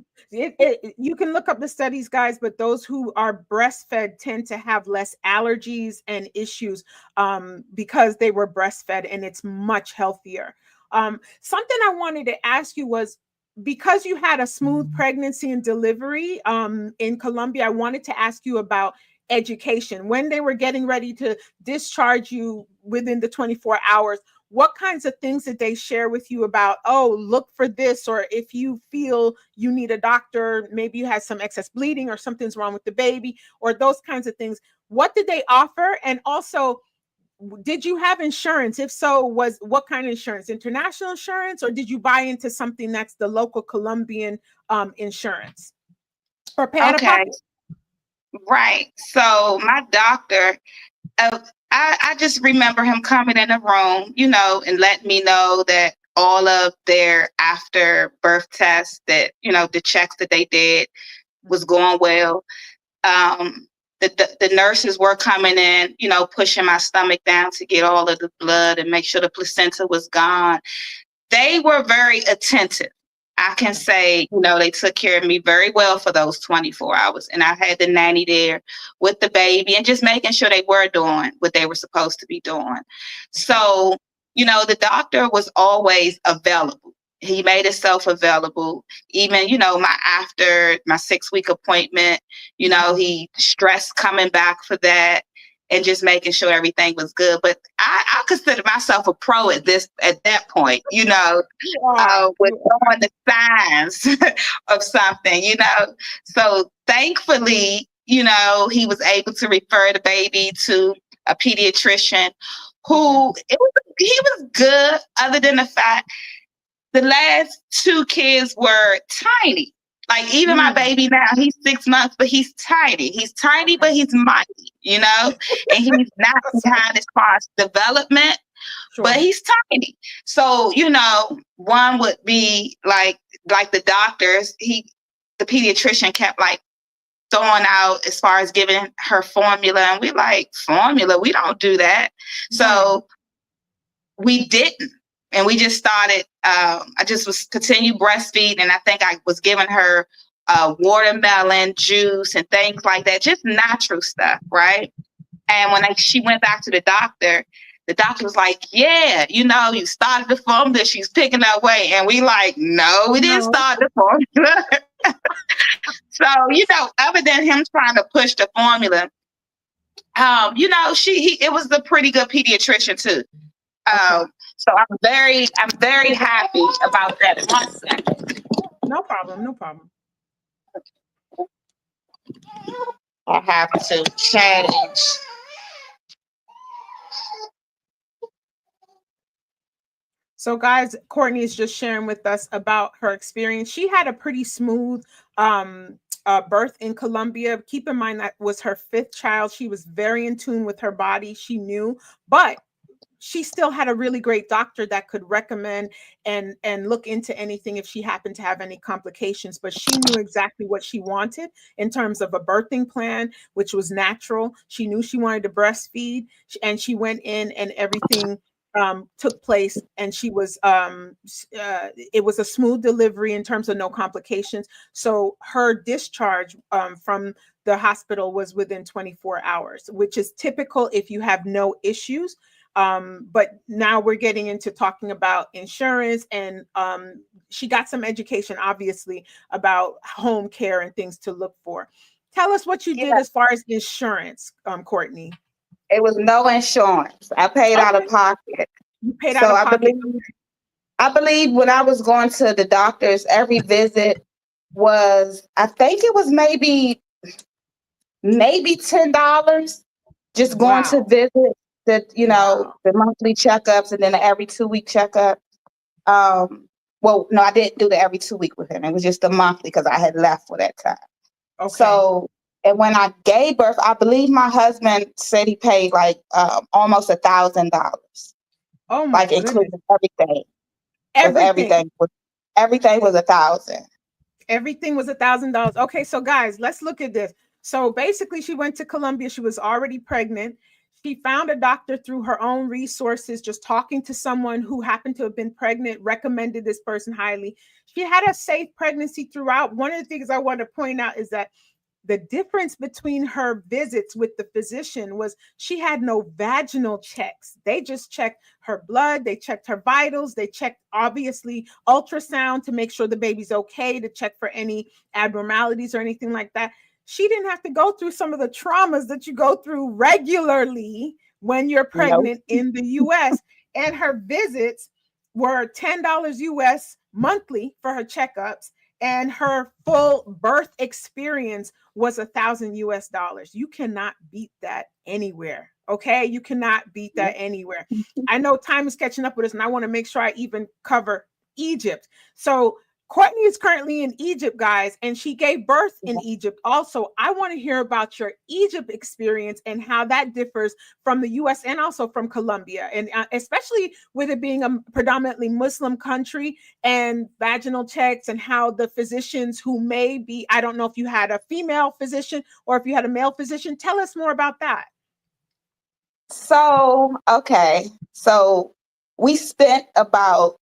[SPEAKER 1] you can look up the studies, guys, but those who are breastfed tend to have less allergies and issues because they were breastfed, and it's much healthier. Something I wanted to ask you was, because you had a smooth pregnancy and delivery in Colombia, I wanted to ask you about education. When they were getting ready to discharge you within the 24 hours, what kinds of things did they share with you about, oh, look for this, or if you feel you need a doctor, maybe you had some excess bleeding or something's wrong with the baby, or those kinds of things. What did they offer? And also, did you have insurance? If so, what kind of insurance? International insurance, or did you buy into something that's the local Colombian insurance? Or pay out of pocket?
[SPEAKER 2] Right. So my doctor, I just remember him coming in the room, and letting me know that all of their after birth tests, that, the checks that they did was going well. The nurses were coming in, pushing my stomach down to get all of the blood and make sure the placenta was gone. They were very attentive. I can say, they took care of me very well for those 24 hours. And I had the nanny there with the baby and just making sure they were doing what they were supposed to be doing. So, the doctor was always available. He made himself available. Even, after my 6-week appointment, he stressed coming back for that and just making sure everything was good. But I consider myself a pro at that point, with knowing the signs of something, So thankfully, he was able to refer the baby to a pediatrician who he was good, other than the fact the last 2 kids were tiny. Like, even my baby now, he's 6 months, but he's tiny. He's tiny, but he's mighty, and he's not behind as far as development, but he's tiny. So, one would be like the doctors, the pediatrician kept like throwing out as far as giving her formula. And we like, formula? We don't do that. So we didn't. And we just started, I just was continue breastfeeding. And I think I was giving her watermelon juice and things like that, just natural stuff, right? And when she went back to the doctor was like, yeah, you started the formula, she's picking up weight. And we like, no, we didn't start the formula. So, other than him trying to push the formula, it was a pretty good pediatrician too. So I'm very happy about that. 1 second.
[SPEAKER 1] No problem.
[SPEAKER 2] I have to change.
[SPEAKER 1] So guys, Courtney is just sharing with us about her experience. She had a pretty smooth birth in Colombia. Keep in mind that was her 5th child. She was very in tune with her body. She knew, but she still had a really great doctor that could recommend and look into anything if she happened to have any complications. But she knew exactly what she wanted in terms of a birthing plan, which was natural. She knew she wanted to breastfeed, and she went in and everything took place, and she was it was a smooth delivery in terms of no complications. So her discharge from the hospital was within 24 hours, which is typical if you have no issues. But now we're getting into talking about insurance, and she got some education, obviously, about home care and things to look for. Tell us what you did
[SPEAKER 2] Yeah,
[SPEAKER 1] as far as insurance, Courtney.
[SPEAKER 2] it was no insurance. I paid out of
[SPEAKER 1] Okay,
[SPEAKER 2] pocket.
[SPEAKER 1] you paid out
[SPEAKER 2] So
[SPEAKER 1] of pocket.
[SPEAKER 2] I believe when I was going to the doctors, every visit was, I think it was maybe $10 just going to
[SPEAKER 1] Wow,
[SPEAKER 2] visit
[SPEAKER 1] wow.
[SPEAKER 2] the monthly checkups and then the every 2 week checkup. Well, no, I didn't do the every 2 week with him. It was just the monthly because I had left for that time.
[SPEAKER 1] Okay.
[SPEAKER 2] So, and when I gave birth, I believe my husband said he paid like almost $1,000,
[SPEAKER 1] Oh my
[SPEAKER 2] like
[SPEAKER 1] goodness.
[SPEAKER 2] including everything. With
[SPEAKER 1] Everything.
[SPEAKER 2] everything was 1,000.
[SPEAKER 1] Everything was $1,000. Okay, so guys, let's look at this. So basically, she went to Colombia. She was already pregnant. She found a doctor through her own resources, just talking to someone who happened to have been pregnant, recommended this person highly. She had a safe pregnancy throughout. One of the things I want to point out is that the difference between her visits with the physician was she had no vaginal checks. They just checked her blood, they checked her vitals, they checked obviously ultrasound to make sure the baby's okay, to check for any abnormalities or anything like that. She didn't have to go through some of the traumas that you go through regularly when you're
[SPEAKER 2] No.
[SPEAKER 1] pregnant in the US. And her visits were $10 US monthly for her checkups, and her full birth experience was $1,000 US. You cannot beat that anywhere. Okay, you cannot beat that anywhere. I know time is catching up with us, and I want to make sure I even cover Egypt. So Courtney is currently in Egypt, guys, and she gave birth in Egypt. Also, I want to hear about your Egypt experience and how that differs from the US and also from Colombia, and especially with it being a predominantly Muslim country, and vaginal checks, and how the physicians who may be, I don't know if you had a female physician or if you had a male physician. Tell us more about that.
[SPEAKER 2] So, okay. So we spent about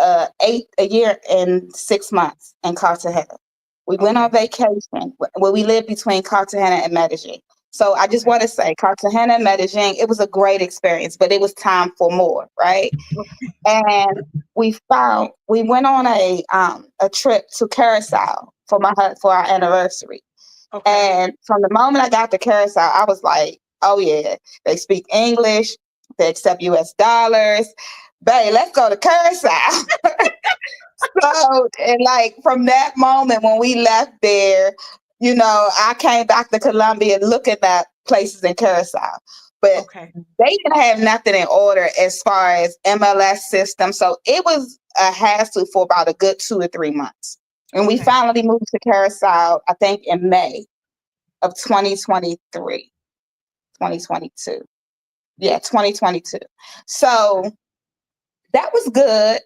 [SPEAKER 2] a year and 6 months in Cartagena. We went on
[SPEAKER 1] Okay.
[SPEAKER 2] vacation where we lived between Cartagena and Medellin. So I just
[SPEAKER 1] Okay.
[SPEAKER 2] want to say Cartagena and Medellin, it was a great experience, but it was time for more, right?
[SPEAKER 1] Okay.
[SPEAKER 2] And we went on a trip to Curaçao for our anniversary.
[SPEAKER 1] Okay.
[SPEAKER 2] And from the moment I got to Curaçao, I was like, oh yeah, they speak English, they accept US dollars. Babe, let's go to Curaçao. So, and like from that moment when we left there, I came back to Colombia looking at places in Curaçao. But
[SPEAKER 1] Okay.
[SPEAKER 2] they didn't have nothing in order as far as MLS system. So it was a hassle for about a good 2 or 3 months. And we
[SPEAKER 1] Okay.
[SPEAKER 2] finally moved to Curaçao, I think in May of 2023, 2022. Yeah, 2022. So that was good.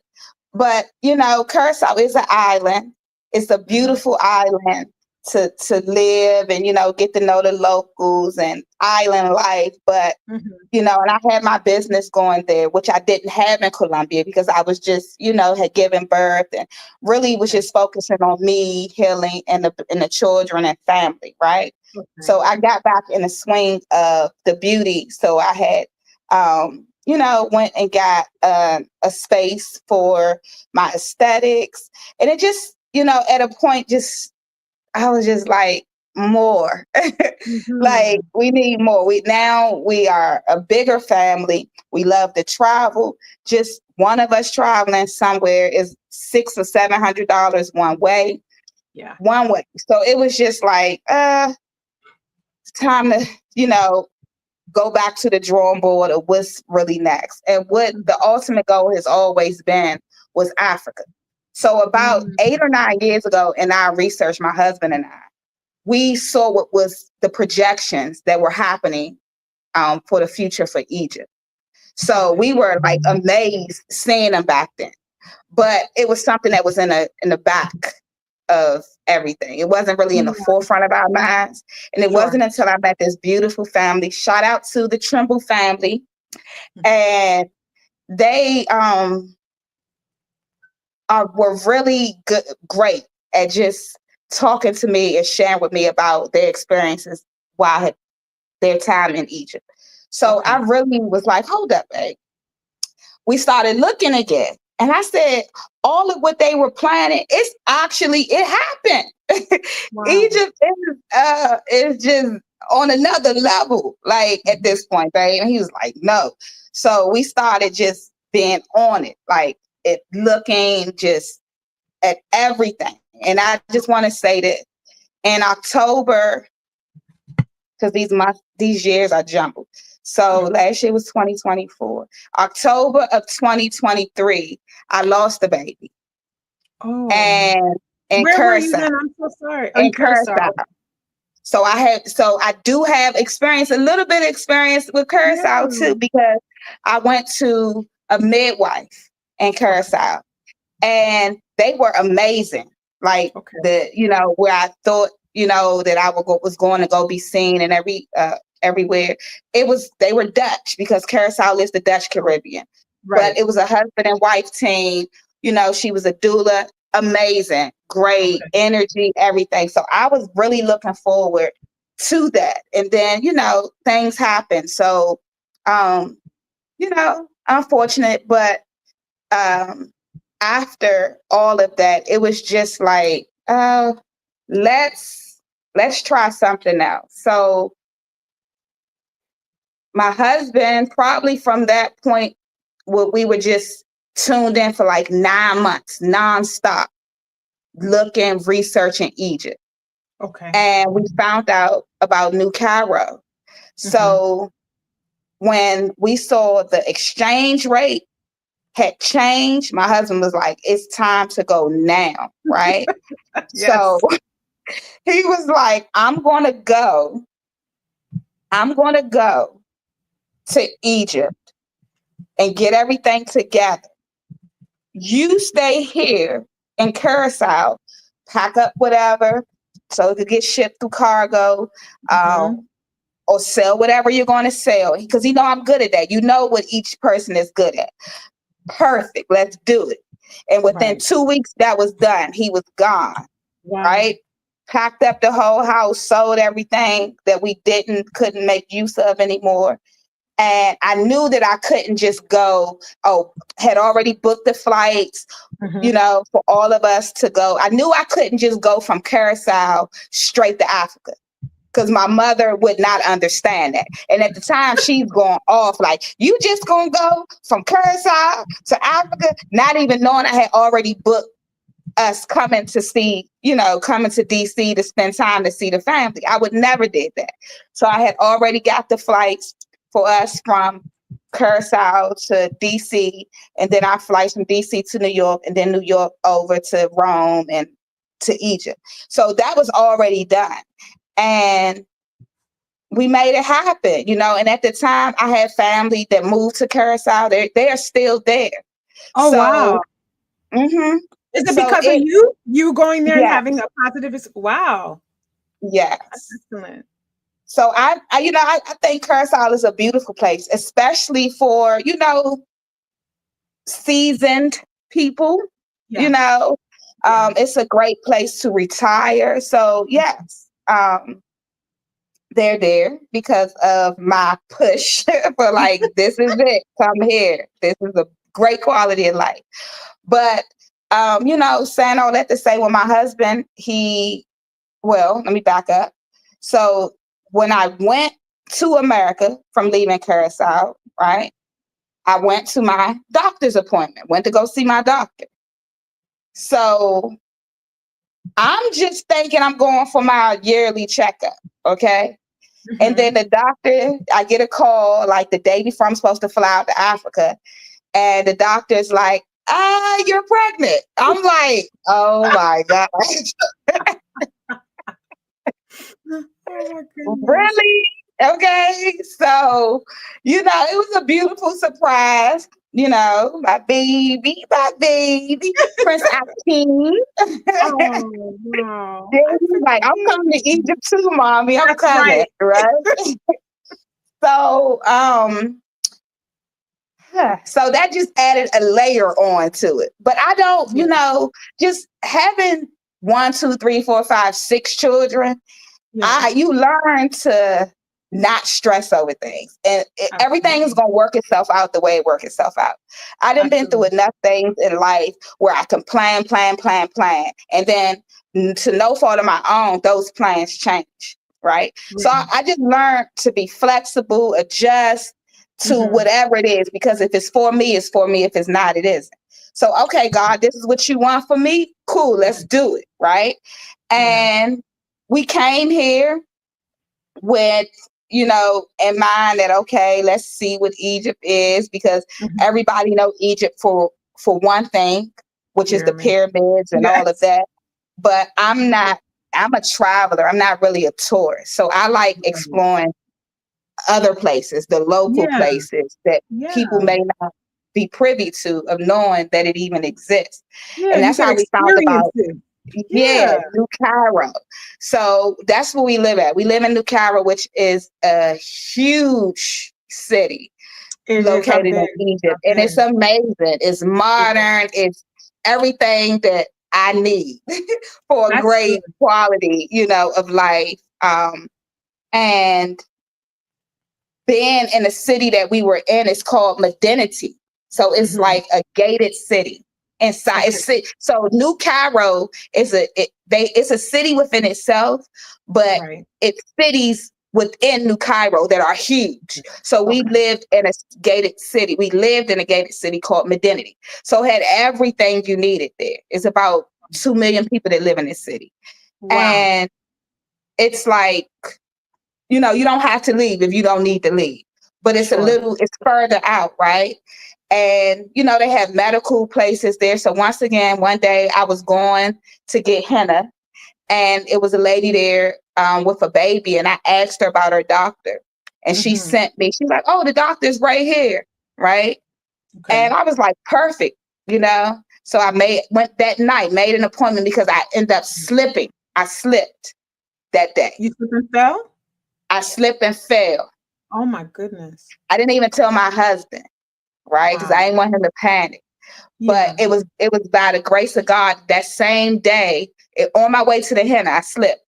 [SPEAKER 2] But, Curaçao is an island. It's a
[SPEAKER 1] Mhm.
[SPEAKER 2] beautiful island to live and, get to know the locals and island life. But,
[SPEAKER 1] Mhm.
[SPEAKER 2] and I had my business going there, which I didn't have in Colombia because I was just, had given birth and really was
[SPEAKER 1] Okay.
[SPEAKER 2] just focusing on me, healing, and the children and family, right?
[SPEAKER 1] Okay.
[SPEAKER 2] So I got back in the swing of the beauty. So I had, went and got a space for my aesthetics. And it just, at a point, I was just like, more. Like
[SPEAKER 1] Mhm.
[SPEAKER 2] we need more. We are a bigger family. We love to travel. Just one of us traveling somewhere is $600 or $700
[SPEAKER 1] Yeah.
[SPEAKER 2] one way. So it was just like, it's time to, you know, go back to the drawing board of what's really next. And what
[SPEAKER 1] Mhm.
[SPEAKER 2] the ultimate goal has always been was Africa. So about
[SPEAKER 1] Mhm.
[SPEAKER 2] 8 or 9 years ago in our research, my husband and I, we saw what was the projections that were happening for the future for Egypt. So
[SPEAKER 1] Okay.
[SPEAKER 2] we were like amazed seeing them back then. But it was something that was in the back of everything. It wasn't really in the
[SPEAKER 1] Yeah.
[SPEAKER 2] forefront of our minds. And it
[SPEAKER 1] Sure.
[SPEAKER 2] wasn't until I met this beautiful family. Shout out to the Trimble family. And they were really good, great at just talking to me and sharing with me about their experiences while their time in Egypt. So
[SPEAKER 1] Okay.
[SPEAKER 2] I really was like, hold up, babe. We started looking again. And I said, all of what they were planning, it happened.
[SPEAKER 1] Wow.
[SPEAKER 2] Egypt is just on another level, like at this point, babe. And he was like, no. So we started just being on it, like looking just at everything. And I just want to say that in October, because these years are jumbled. So last year was 2024. October of 2023, I lost the baby.
[SPEAKER 1] Oh.
[SPEAKER 2] And in
[SPEAKER 1] Where were you
[SPEAKER 2] Curaçao.
[SPEAKER 1] then? I'm so sorry.
[SPEAKER 2] In
[SPEAKER 1] Curaçao.
[SPEAKER 2] Curaçao. So I do have a little bit of experience with Curaçao too, because I went to a midwife in Curaçao, and they were amazing. Like where I thought, that I was going to go be seen and everywhere. They were Dutch, because Curaçao is the Dutch Caribbean. Right. But it was a husband and wife team. She was a doula. Amazing, great energy, everything. So I was really looking forward to that. And then, things happen. So, unfortunate, but after all of that, it was just like, let's try something else. So my husband, probably from that point, we were just tuned in for like 9 months, nonstop, looking, researching Egypt. Okay. And we found out about New Cairo. So when we saw the exchange rate had changed, my husband was like, it's time to go now, right? So he was like, I'm going to go to Egypt and get everything together. You stay here in Curaçao, pack up whatever so it could get shipped through cargo, or sell whatever you're going to sell. Because I'm good at that. You know what each person is good at. Perfect. Let's do it. And within 2 weeks, that was done. He was gone. Wow. Right? Packed up the whole house, sold everything that we couldn't make use of anymore. And I knew that I couldn't just go, had already booked the flights, for all of us to go. I knew I couldn't just go from Curaçao straight to Africa, because my mother would not understand that. And at the time, she's going off like, you just going to go from Curaçao to Africa, not even knowing I had already booked us coming to DC to spend time to see the family. I would never did that. So I had already got the flights for us from Curaçao to DC, and then our flights from DC to New York, and then New York over to Rome and to Egypt. So that was already done. And we made it happen, and at the time I had family that moved to Curaçao. They are still there.
[SPEAKER 1] Oh, so, wow. Is it because of you going there and having a positive? Wow.
[SPEAKER 2] Yes.
[SPEAKER 1] That's excellent.
[SPEAKER 2] So I think Curaçao is a beautiful place, especially for, seasoned people, it's a great place to retire. So yes, they're there because of my push for like, this is it, come here. This is a great quality of life. But, saying all that to say, when my husband, let me back up. So when I went to America from leaving Curaçao, right, I went to my doctor's appointment, went to go see my doctor. So I'm just thinking I'm going for my yearly checkup, okay? And then the doctor, I get a call like the day before I'm supposed to fly out to Africa. And the doctor's like, you're pregnant. I'm like, oh my God. Oh, really? Okay. So, it was a beautiful surprise. My baby, Prince Akeem.
[SPEAKER 1] Oh, wow.
[SPEAKER 2] Like, I'm coming to Egypt too, mommy. I'm coming, right? So, so that just added a layer on to it. But I don't, just having 1, 2, 3, 4, 5, 6 children, you learn to not stress over things. And everything is
[SPEAKER 1] Absolutely.
[SPEAKER 2] going to work itself out the way it works itself out. I done been through
[SPEAKER 1] Absolutely.
[SPEAKER 2] enough things in life where I can plan. And then to no fault of my own, those plans change. Right. So
[SPEAKER 1] Yeah.
[SPEAKER 2] I just learned to be flexible, adjust to
[SPEAKER 1] Mhm.
[SPEAKER 2] whatever it is, because if it's for me, it's for me. If it's not, it isn't. So, okay, God, this is what you want for me. Cool. Let's do it. Right.
[SPEAKER 1] Yeah.
[SPEAKER 2] And we came here with, in mind that, okay, let's see what Egypt is, because
[SPEAKER 1] Mhm.
[SPEAKER 2] everybody know Egypt for one thing, which is the
[SPEAKER 1] Pyramid.
[SPEAKER 2] pyramids and all of
[SPEAKER 1] Yes.
[SPEAKER 2] that. But I'm a traveler. I'm not really a tourist. So I like
[SPEAKER 1] Right.
[SPEAKER 2] exploring other places, the local
[SPEAKER 1] Yeah.
[SPEAKER 2] places that people
[SPEAKER 1] Yeah.
[SPEAKER 2] may not be privy to, of knowing that it even exists.
[SPEAKER 1] Yeah.
[SPEAKER 2] And
[SPEAKER 1] You
[SPEAKER 2] that's
[SPEAKER 1] can
[SPEAKER 2] how we found
[SPEAKER 1] experience
[SPEAKER 2] about,
[SPEAKER 1] it.
[SPEAKER 2] yeah,
[SPEAKER 1] Yeah.
[SPEAKER 2] New Cairo. So that's where we live at. We live in New Cairo, which is a huge city
[SPEAKER 1] It is. I've
[SPEAKER 2] located
[SPEAKER 1] been.
[SPEAKER 2] in Egypt.
[SPEAKER 1] I've
[SPEAKER 2] And it's
[SPEAKER 1] been.
[SPEAKER 2] amazing. It's
[SPEAKER 1] Yeah.
[SPEAKER 2] modern. It's everything that I need for a
[SPEAKER 1] That's good.
[SPEAKER 2] great quality, of life. And being in the city that we were in is called Medinity. So it's
[SPEAKER 1] Mhm.
[SPEAKER 2] like a gated city inside.
[SPEAKER 1] Okay.
[SPEAKER 2] So New Cairo is it's a city within itself, but
[SPEAKER 1] Right.
[SPEAKER 2] it's cities within New Cairo that are huge. So we
[SPEAKER 1] Okay.
[SPEAKER 2] lived in a gated city. We lived in a gated city called Medinity. So it had everything you needed there. It's about 2 million people that live in this city.
[SPEAKER 1] Wow.
[SPEAKER 2] And it's like, you don't have to leave if you don't need to leave. But
[SPEAKER 1] Sure.
[SPEAKER 2] it's further out, right? And, they have medical places there. So once again, one day I was going to get henna, and it was a lady there with a baby. And I asked her about her doctor. And she
[SPEAKER 1] Mhm.
[SPEAKER 2] sent me, she's like, oh, the doctor's right here, right?
[SPEAKER 1] Okay.
[SPEAKER 2] And I was like, perfect, you know? So went that night, made an appointment, because I ended up slipping. I slipped that day.
[SPEAKER 1] You slipped and fell?
[SPEAKER 2] I slipped and fell.
[SPEAKER 1] Oh my goodness.
[SPEAKER 2] I didn't even tell my husband, right? Because I
[SPEAKER 1] Wow.
[SPEAKER 2] didn't want him to panic. But
[SPEAKER 1] Yeah.
[SPEAKER 2] it was by the grace of God that same day, on my way to the henna, I slipped.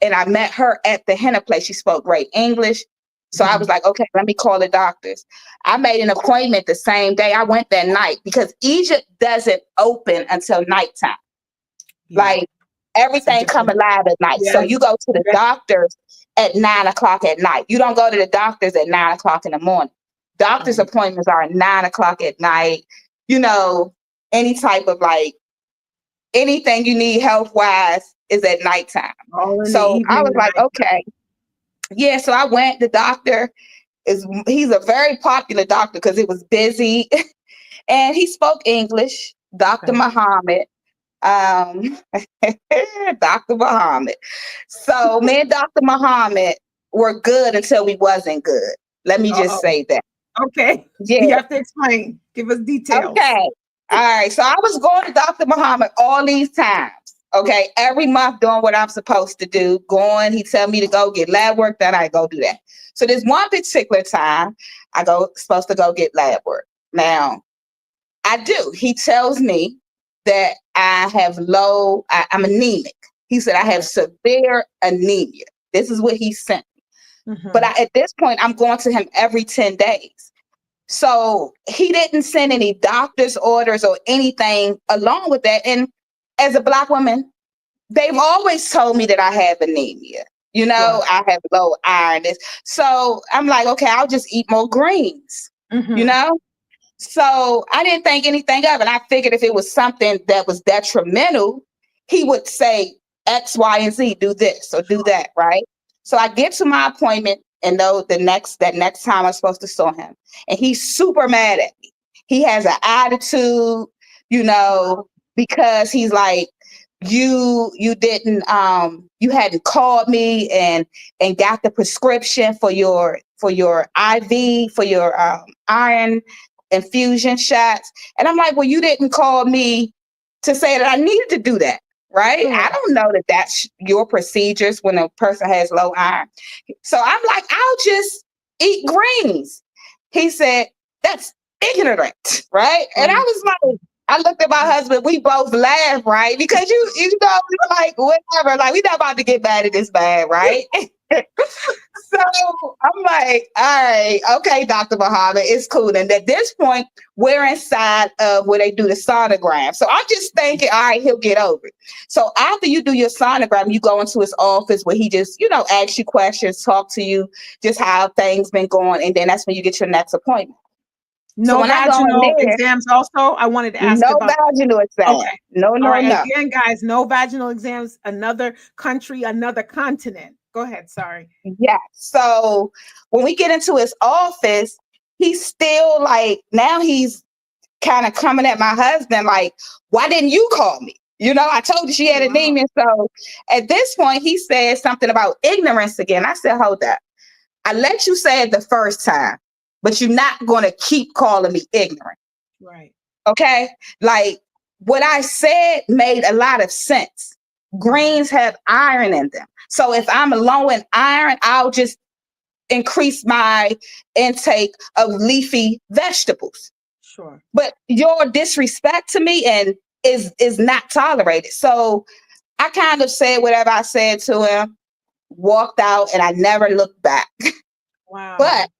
[SPEAKER 2] And I met her at the henna place. She spoke great English. So I was
[SPEAKER 1] Mhm.
[SPEAKER 2] like, okay, let me call the doctors. I made an appointment the same day. I went that night because Egypt doesn't open until nighttime.
[SPEAKER 1] Yeah.
[SPEAKER 2] Like,
[SPEAKER 1] It's a
[SPEAKER 2] everything come
[SPEAKER 1] different.
[SPEAKER 2] alive at night. So
[SPEAKER 1] Yes.
[SPEAKER 2] you go to the
[SPEAKER 1] Yes.
[SPEAKER 2] doctors at 9 o'clock at night. You don't go to the doctors at 9 o'clock in the morning. Doctor's
[SPEAKER 1] Right.
[SPEAKER 2] appointments are at 9 o'clock at night. You know, any type of anything you need health wise is at nighttime.
[SPEAKER 1] All in the
[SPEAKER 2] So I
[SPEAKER 1] evening
[SPEAKER 2] was
[SPEAKER 1] and
[SPEAKER 2] like,
[SPEAKER 1] night.
[SPEAKER 2] okay. Yeah. So I went, the doctor he's a very popular doctor because it was busy and he spoke English, Dr.
[SPEAKER 1] Okay.
[SPEAKER 2] Muhammad. Um, Dr. Muhammad. So me and Dr. Muhammad were good until we wasn't good. Let me just
[SPEAKER 1] Uh-oh.
[SPEAKER 2] say that.
[SPEAKER 1] Okay.
[SPEAKER 2] Yeah.
[SPEAKER 1] You have to explain. Give us details.
[SPEAKER 2] Okay. All right. So I was going to Dr. Muhammad all these times. Okay. Every month doing what I'm supposed to do. Going, he tell me to go get lab work, then I go do that. So there's one particular time supposed to go get lab work. Now, I do. He tells me that I'm anemic. He said I have
[SPEAKER 1] Okay.
[SPEAKER 2] severe anemia. This is what he sent me. But
[SPEAKER 1] Mhm.
[SPEAKER 2] at this point, I'm going to him every 10 days. So he didn't send any doctor's orders or anything along with that. And as a Black woman, they've always told me that I have anemia.
[SPEAKER 1] Sure.
[SPEAKER 2] I have low iron. So I'm like, okay, I'll just eat more greens, you
[SPEAKER 1] Mhm.
[SPEAKER 2] know? So I didn't think anything of it. I figured if it was something that was detrimental, he would say X, Y, and Z, do this or do that, right? So I get to my appointment and know that next time I'm supposed to saw him. And he's super mad at me. He has an attitude, you know, because he's like, you hadn't called me and got the prescription for your IV, for your iron infusion shots. And I'm like, well, you didn't call me to say that I needed to do that, right?
[SPEAKER 1] Sure.
[SPEAKER 2] I don't know that that's your procedures when a person has low iron. So I'm like, I'll just eat greens. He said, that's ignorant, right? And I
[SPEAKER 1] Um,
[SPEAKER 2] was like, I looked at my husband. We both laughed, right? Because you know, it's like whatever. Like we not about to get mad at this man, right? So I'm like, all right, okay, Dr. Muhammad, it's cool. And at this point, we're inside of where they do the sonogram. So I'm just thinking, all right, he'll get over it. So after you do your sonogram, you go into his office where he just, asks you questions, talk to you, just how things been going. And then that's when you get your next appointment. So
[SPEAKER 1] No
[SPEAKER 2] when I go in
[SPEAKER 1] vaginal
[SPEAKER 2] there,
[SPEAKER 1] exams also. I wanted to ask
[SPEAKER 2] no
[SPEAKER 1] about that.
[SPEAKER 2] vaginal exam.
[SPEAKER 1] Okay.
[SPEAKER 2] No,
[SPEAKER 1] All
[SPEAKER 2] no,
[SPEAKER 1] right.
[SPEAKER 2] no.
[SPEAKER 1] Again, guys, no vaginal exams, another country, another continent. Go ahead. Sorry.
[SPEAKER 2] Yeah. So when we get into his office, he's still like, now he's kind of coming at my husband, like, why didn't you call me? I told you she had
[SPEAKER 1] Wow.
[SPEAKER 2] anemia. So at this point, he said something about ignorance again. I said, hold up. I let you say it the first time, but you're not going to keep calling me ignorant.
[SPEAKER 1] Right.
[SPEAKER 2] Okay. Like what I said made a lot of sense. Greens have iron in them. So if I'm low in iron, I'll just increase my intake of leafy vegetables.
[SPEAKER 1] Sure.
[SPEAKER 2] But your disrespect to me and is not tolerated. So I kind of said whatever I said to him, walked out, and I never looked back.
[SPEAKER 1] Wow.
[SPEAKER 2] But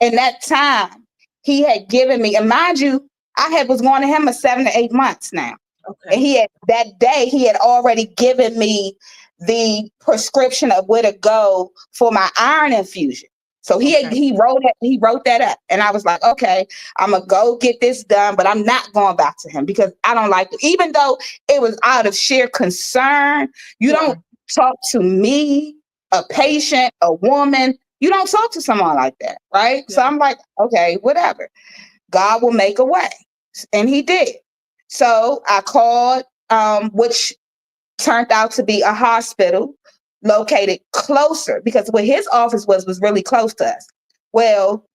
[SPEAKER 2] in that time, he had given me, and mind you, was going to him for 7 to 8 months now.
[SPEAKER 1] Okay.
[SPEAKER 2] And that day he had already given me the prescription of where to go for my iron infusion. So he wrote that up, and I was like, okay, I'm gonna go get this done, but I'm not going back to him because I don't like it. Even though it was out of sheer concern, you don't talk to me, a patient, a woman. You don't talk to someone like that, right? Yeah. So I'm like, okay, whatever. God will make a way, and He did. So I called, which turned out to be a hospital located closer because where his office was really close to us. Well,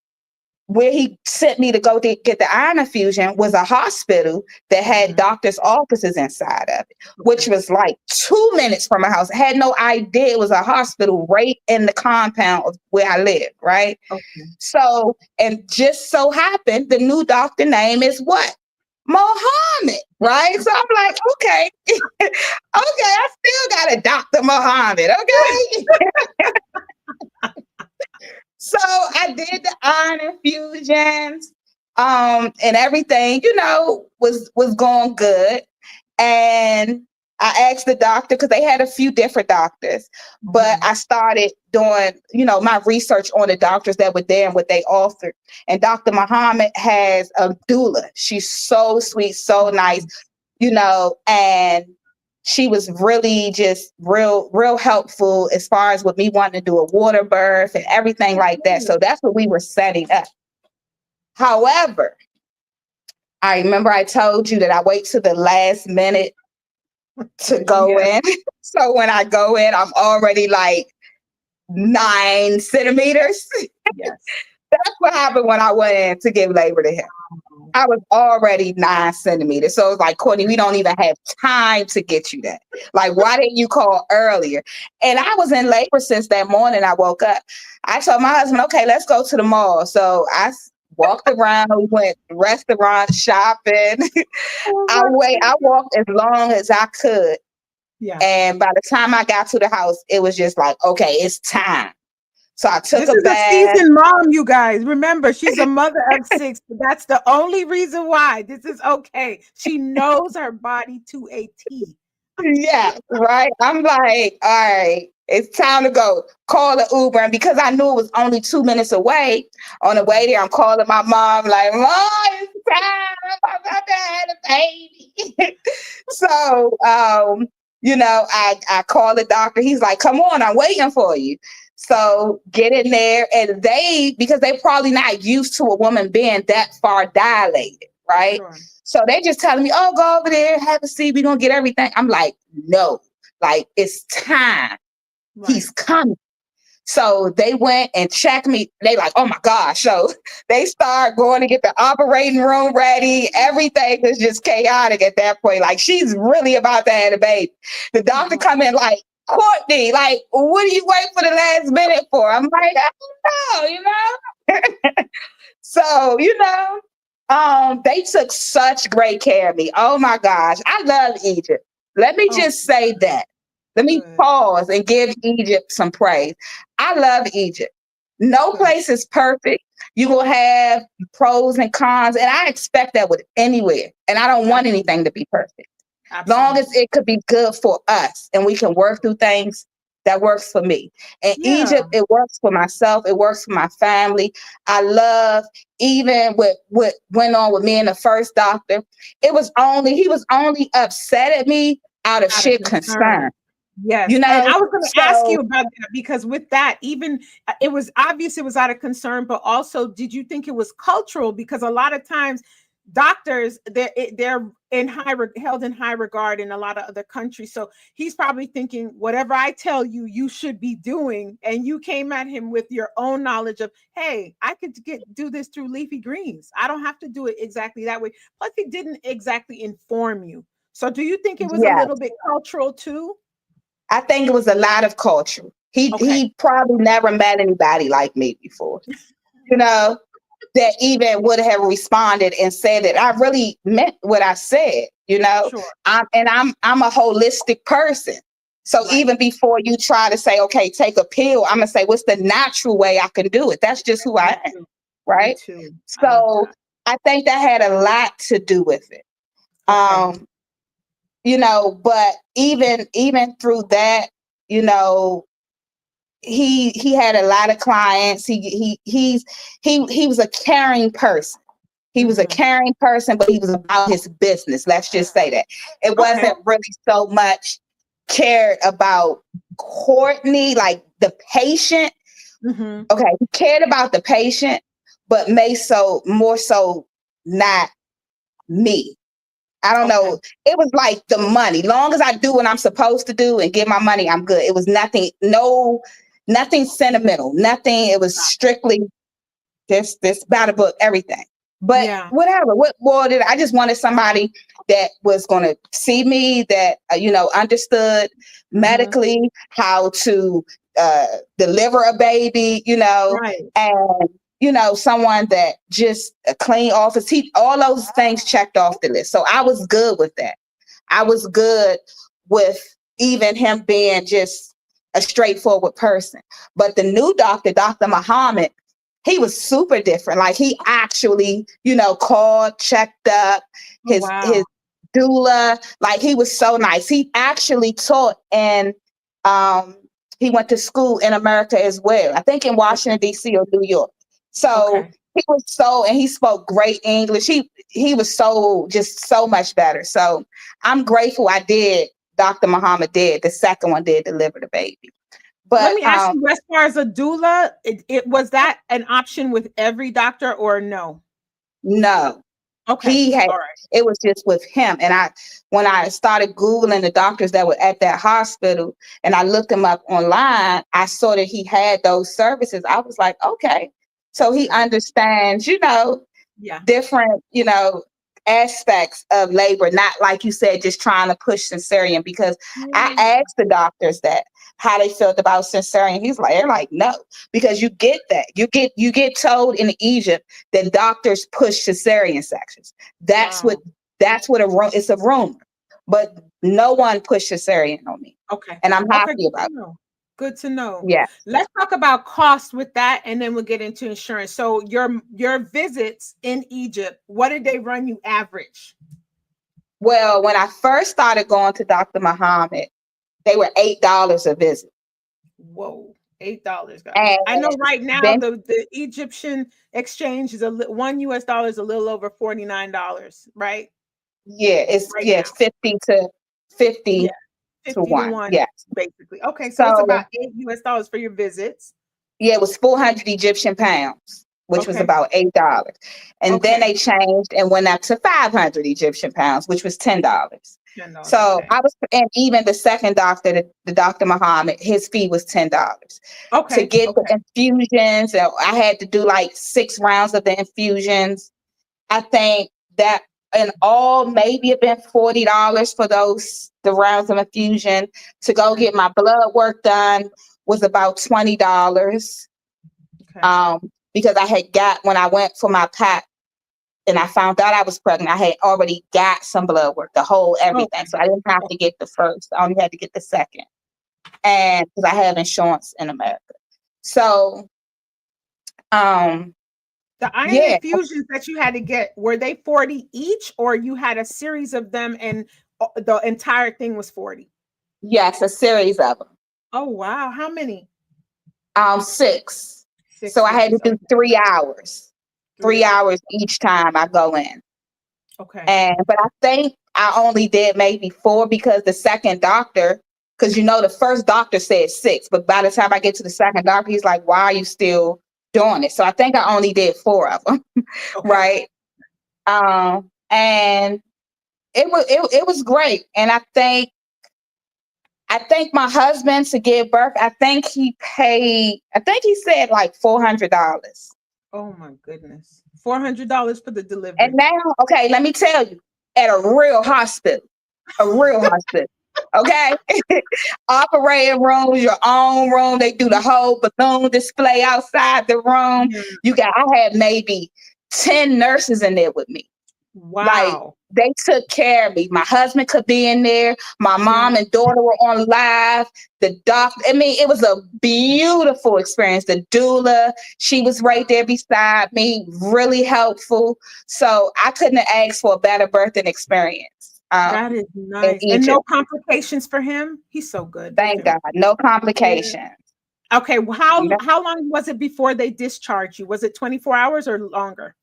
[SPEAKER 2] where he sent me to go to get the iron infusion was a hospital that had doctors' offices inside of it, which was like 2 minutes from my house. I had no idea it was a hospital right in the compound of where I live, right? Okay. So, and just so happened, the new doctor name is what? Mohammed, right? So I'm like, okay, okay, I still got a Dr. Mohammed, okay? So I did the iron infusions, and everything, was going good. And I asked the doctor because they had a few different doctors, but I started doing, my research on the doctors that were there and what they offered. And Dr. Muhammad has a doula. She's so sweet, so nice, and she was really just real helpful as far as with me wanting to do a water birth and everything like that. So that's what we were setting up. However, I remember I told you that I wait to the last minute to go in. So when I go in, I'm already like 9 centimeters. Yes. That's what happened when I went in to give labor to him. I was already 9 centimeters. So it's like, Courtney, we don't even have time to get you that. Like, why didn't you call earlier? And I was in labor since that morning I woke up. I told my husband, okay, let's go to the mall. So I walked around, we went restaurant shopping. I walked as long as I could. Yeah. And by the time I got to the house, it was just like, okay, it's time. So I took a bath.
[SPEAKER 1] This is a seasoned mom, you guys. Remember, she's a mother of 6. That's the only reason why this is okay. She knows her body to a T.
[SPEAKER 2] Yeah, right. I'm like, all right, it's time to go. Call the Uber. And because I knew it was only 2 minutes away, on the way there, I'm calling my mom, like, Mom, it's time. I'm about to have a baby. So, I call the doctor. He's like, come on, I'm waiting for you. So get in there. And because they probably not used to a woman being that far dilated, right? Sure. So they just telling me, oh, go over there, have a seat. We're going to get everything. I'm like, no, like it's time. Right. He's coming. So they went and checked me. They like, oh my gosh. So they start going to get the operating room ready. Everything was just chaotic at that point. Like she's really about to have a baby. The doctor come in like, Courtney, like, what do you wait for the last minute for? I'm like, I don't know, So, They took such great care of me. Oh my gosh. I love Egypt. Let me
[SPEAKER 1] Oh,
[SPEAKER 2] just say that. Let me
[SPEAKER 1] good,
[SPEAKER 2] pause and give Egypt some praise. I love Egypt. No
[SPEAKER 1] good.
[SPEAKER 2] place is perfect. You will have pros and cons, and I expect that with anywhere. And I don't want
[SPEAKER 1] Absolutely.
[SPEAKER 2] anything to be perfect. Long as
[SPEAKER 1] Absolutely.
[SPEAKER 2] it could be good for us and we can work through things, that works for me. In
[SPEAKER 1] Yeah.
[SPEAKER 2] Egypt, it works for myself, it works for my family. I love, even with what went on with me and the first doctor, he was only upset at me out of
[SPEAKER 1] Out of
[SPEAKER 2] sheer
[SPEAKER 1] concern.
[SPEAKER 2] concern,
[SPEAKER 1] Yes.
[SPEAKER 2] you
[SPEAKER 1] And I
[SPEAKER 2] know?
[SPEAKER 1] was going to ask
[SPEAKER 2] So
[SPEAKER 1] you about that because with that, even it was obvious it was out of concern, but also did you think it was cultural? Because a lot of times doctors, they're held in high regard in a lot of other countries. So he's probably thinking, whatever I tell you, you should be doing. And you came at him with your own knowledge of, hey, I could do this through leafy greens. I don't have to do it exactly that way. Plus, he didn't exactly inform you. So do you think it was a
[SPEAKER 2] yeah,
[SPEAKER 1] little bit cultural too?
[SPEAKER 2] I think it was a lot of culture.
[SPEAKER 1] Okay.
[SPEAKER 2] He probably never met anybody like me before, you know, that even would have responded and said that I really meant what I said, you know.
[SPEAKER 1] Sure.
[SPEAKER 2] I'm a holistic person. So
[SPEAKER 1] Right.
[SPEAKER 2] even before you try to say, okay, take a pill, I'm gonna say, what's the natural way I can do it? That's just who
[SPEAKER 1] Me
[SPEAKER 2] I am,
[SPEAKER 1] too. Me
[SPEAKER 2] right?
[SPEAKER 1] too. I love
[SPEAKER 2] So
[SPEAKER 1] that.
[SPEAKER 2] I think that had a lot to do with it.
[SPEAKER 1] Okay.
[SPEAKER 2] Um, but even through that, you know, he had a lot of clients. He was a caring person. He was a
[SPEAKER 1] Hmm.
[SPEAKER 2] caring person, but he was about his business. Let's just say that. It
[SPEAKER 1] Okay.
[SPEAKER 2] wasn't really so much cared about Courtney, like the patient.
[SPEAKER 1] Hmm.
[SPEAKER 2] Okay, he cared about the patient, but more so not me. I don't
[SPEAKER 1] Okay.
[SPEAKER 2] know. It was like the money. Long as I do what I'm supposed to do and get my money, I'm good. It was nothing sentimental, nothing. It was strictly this by the book, everything. But
[SPEAKER 1] Yeah.
[SPEAKER 2] whatever. What more did I just wanted somebody that was going to see me, that understood
[SPEAKER 1] Hmm.
[SPEAKER 2] medically how to uh, deliver a baby,
[SPEAKER 1] Right.
[SPEAKER 2] and someone that just a clean office. All those things checked off the list. So I was good with that. I was good with even him being just a straightforward person. But the new doctor, Dr. Muhammad, he was super different. Like he actually, called, checked up
[SPEAKER 1] Oh,
[SPEAKER 2] his
[SPEAKER 1] wow.
[SPEAKER 2] doula. Like he was so nice. He actually taught and um he went to school in America as well. I think in
[SPEAKER 1] Okay.
[SPEAKER 2] Washington, D.C. or New York. So
[SPEAKER 1] Okay.
[SPEAKER 2] and he spoke great English. He was just so much better. So I'm grateful I did. Dr. Muhammad did. The second one did deliver the baby.
[SPEAKER 1] Let
[SPEAKER 2] But
[SPEAKER 1] me ask you, as far as a doula, it was that an option with every doctor or no?
[SPEAKER 2] no.
[SPEAKER 1] Okay.
[SPEAKER 2] He had
[SPEAKER 1] All right.
[SPEAKER 2] It was just with him. And when I started Googling the doctors that were at that hospital and I looked him up online, I saw that he had those services. I was like, okay. So
[SPEAKER 1] That's
[SPEAKER 2] he
[SPEAKER 1] good.
[SPEAKER 2] understands,
[SPEAKER 1] Yeah.
[SPEAKER 2] different, aspects of labor, not like you said, just trying to push cesarean. Because I
[SPEAKER 1] Yeah.
[SPEAKER 2] asked the doctors that how they felt about cesarean. They're like, no, because you get that. You get told in Egypt that doctors push cesarean sections. That's what
[SPEAKER 1] Wow.
[SPEAKER 2] it's a rumor. But no one pushed cesarean on me.
[SPEAKER 1] Okay.
[SPEAKER 2] And I'm
[SPEAKER 1] Okay.
[SPEAKER 2] happy
[SPEAKER 1] Good
[SPEAKER 2] about
[SPEAKER 1] to know. Good to know.
[SPEAKER 2] it. Yeah.
[SPEAKER 1] Let's talk about costs with that, and then we'll get into insurance. So your visits in Egypt, what did they run you average?
[SPEAKER 2] Well, when I first started going to Dr. Muhammad, they were $8 a visit.
[SPEAKER 1] Whoa, $8, guys.
[SPEAKER 2] And
[SPEAKER 1] I know right now
[SPEAKER 2] then
[SPEAKER 1] the Egyptian exchange is one US dollar is a little over $49, right?
[SPEAKER 2] yeah, it's
[SPEAKER 1] Right
[SPEAKER 2] yeah,
[SPEAKER 1] now.
[SPEAKER 2] 50 to
[SPEAKER 1] Yeah,
[SPEAKER 2] 50 to
[SPEAKER 1] 50 to
[SPEAKER 2] 1.
[SPEAKER 1] 1,
[SPEAKER 2] Yes.
[SPEAKER 1] basically. Okay, so it's
[SPEAKER 2] So
[SPEAKER 1] about $8 for your visits.
[SPEAKER 2] yeah, it was 400 Egyptian pounds, which was
[SPEAKER 1] Okay.
[SPEAKER 2] about $8. And then
[SPEAKER 1] Okay.
[SPEAKER 2] they changed and went up to 500 Egyptian pounds, which was $10.
[SPEAKER 1] $10.
[SPEAKER 2] So
[SPEAKER 1] Okay.
[SPEAKER 2] I was, and even the second doctor, the Dr. Muhammad, his fee was $10 to
[SPEAKER 1] Okay.
[SPEAKER 2] get the
[SPEAKER 1] Okay.
[SPEAKER 2] infusions. And I had to do like 6 rounds of the infusions. I think that in all, maybe it been $40 for the rounds of infusion. To go
[SPEAKER 1] Okay.
[SPEAKER 2] get my blood work done was about $20.
[SPEAKER 1] Okay.
[SPEAKER 2] Because I had got when I went for my PAP and I found out I was pregnant, I had already got some blood work, the whole everything. So I didn't have to get the first. I only had to get the second. And because I have insurance in America. So
[SPEAKER 1] the iron infusions that you had to get, were they 40 each, or you had a series of them and the entire thing was 40?
[SPEAKER 2] Yes, a series of them.
[SPEAKER 1] Oh, wow. How many?
[SPEAKER 2] 6.
[SPEAKER 1] Six
[SPEAKER 2] so I had to do
[SPEAKER 1] okay.
[SPEAKER 2] 3 hours. 3 hours each time I go in.
[SPEAKER 1] Okay.
[SPEAKER 2] But I think I only did maybe 4 because the second doctor, because the first doctor said 6, but by the time I get to the second doctor, he's like, why are you still doing it? So I think I only did 4 of them.
[SPEAKER 1] Okay.
[SPEAKER 2] Right. And it was great. And I think my husband, to give birth, I think he said like $400.
[SPEAKER 1] Oh my goodness. $400 for the delivery.
[SPEAKER 2] And now, okay, let me tell you, at a real hospital. Okay. Operating rooms, your own room. They do the whole balloon display outside the room.
[SPEAKER 1] Yeah.
[SPEAKER 2] I had maybe 10 nurses in there with me.
[SPEAKER 1] Wow.
[SPEAKER 2] Like, they took care of me. My husband could be in there. My mom and daughter were on live. The doctor, it was a beautiful experience. The doula, she was right there beside me, really helpful. So I couldn't have asked for a better birthing experience.
[SPEAKER 1] That is nice. And no complications for him? He's so good.
[SPEAKER 2] Thank God. No complications.
[SPEAKER 1] Yeah. Okay. Well, how long was it before they discharged you? Was it 24 hours or longer?